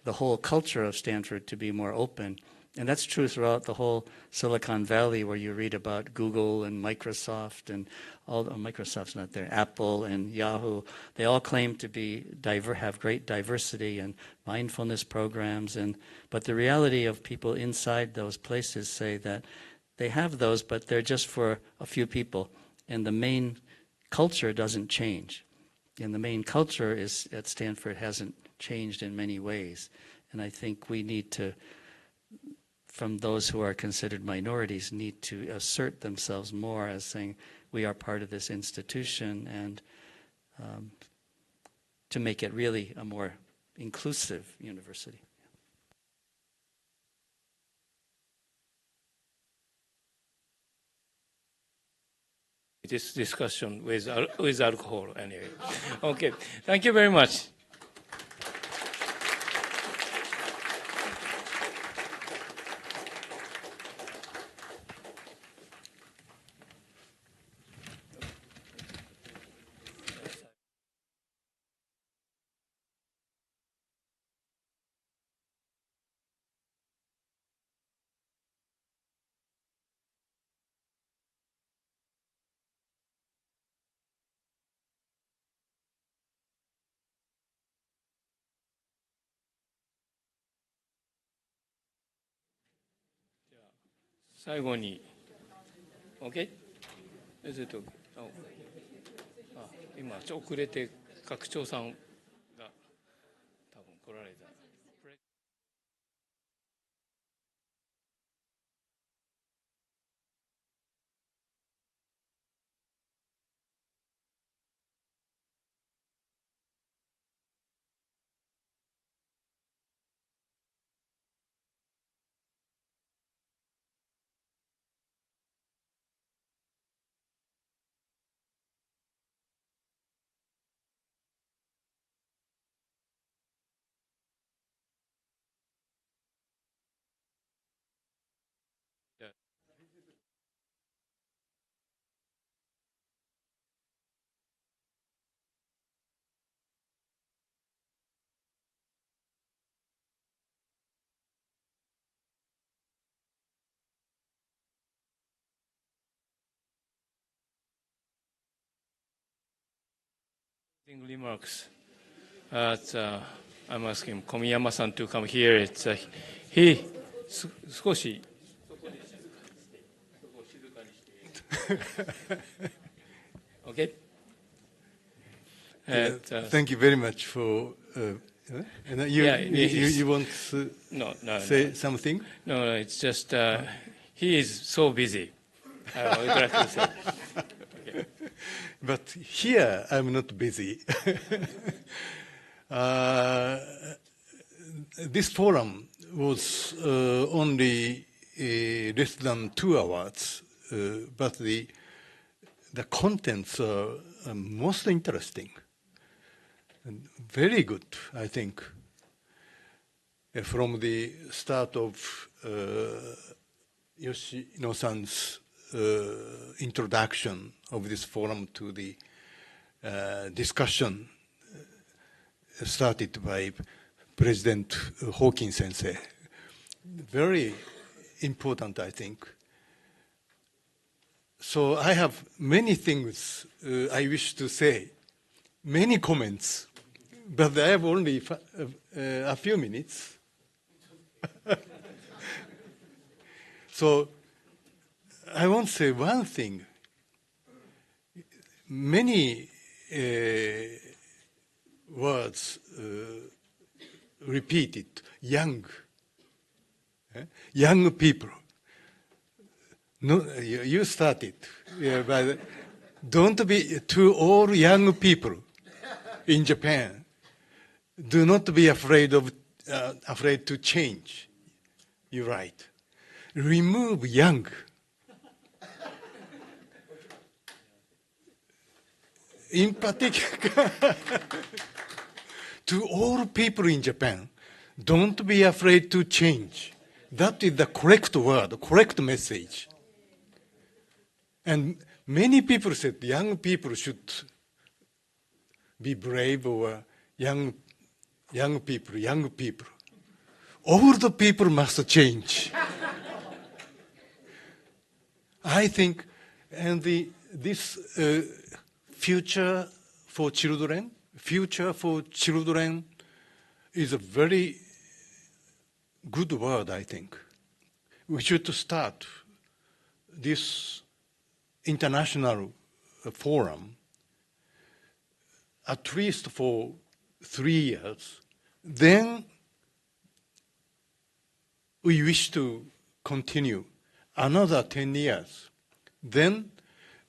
the whole culture of Stanford to be more open. And that's true throughout the whole Silicon Valley, where you read about Google and Microsoft and Microsoft's not there, Apple and Yahoo. They all claim to be have great diversity and mindfulness programs. But the reality of people inside those places say that they have those, but they're just for a few people. And the main culture doesn't change. And the main culture at Stanford hasn't changed in many ways. And I think we need to, from those who are considered minorities, need to assert themselves more as saying we are part of this institution, and to make it really a more inclusive university. This discussion with alcohol anyway. Okay, thank you very much.最後に OK? Is it okay? 今遅れて学長さんが多分来られた。Remarks. I'm asking Komiyama-san to come here. He 少し Okay. Thank you very much for. You want to say something? No, it's just he is so busy. I would like to say. Okay. But here I'm not busy. This forum was only less than 2 hours, but the contents are most interesting and very good, I think. From the start of Yoshino-san's introduction of this forum to the discussion started by President Hawkins Sensei. Very important, I think. So I have many things I wish to say, many comments, but I have only a few minutes. So I want to say one thing. Many words repeated, young people. No, you started, but don't be to all young people in Japan. Do not be afraid to change. You're right. Remove young. In particular, to all people in Japan, don't be afraid to change. That is the correct word, correct message. And many people said young people should be brave, or young people. Old people must change. I think, and this future for children is a very good word, I think. We should start this international forum at least for 3 years. Then we wish to continue another 10 years. Then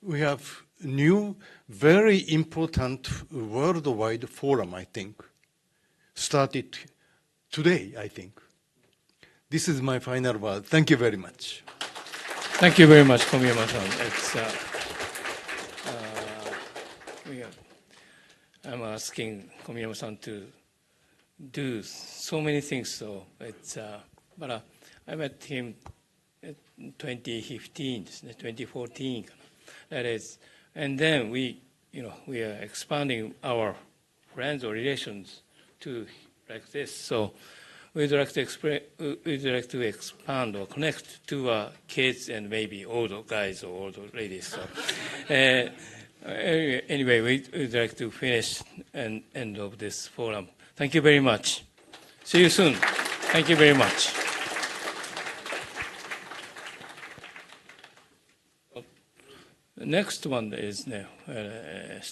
we have new, very important worldwide forum, I think, started today, I think. This is my final word. Thank you very much. Thank you very much, Komiyama-san. I'm asking Komiyama-san to do so many things, so but I met him in 2015, 2014, that is, and then we are expanding our friends or relations to like this. So we'd like to expand or connect to kids and maybe older guys or older ladies. So anyway, we'd like to finish and end of this forum. Thank you very much. See you soon. Thank you very much. Next one is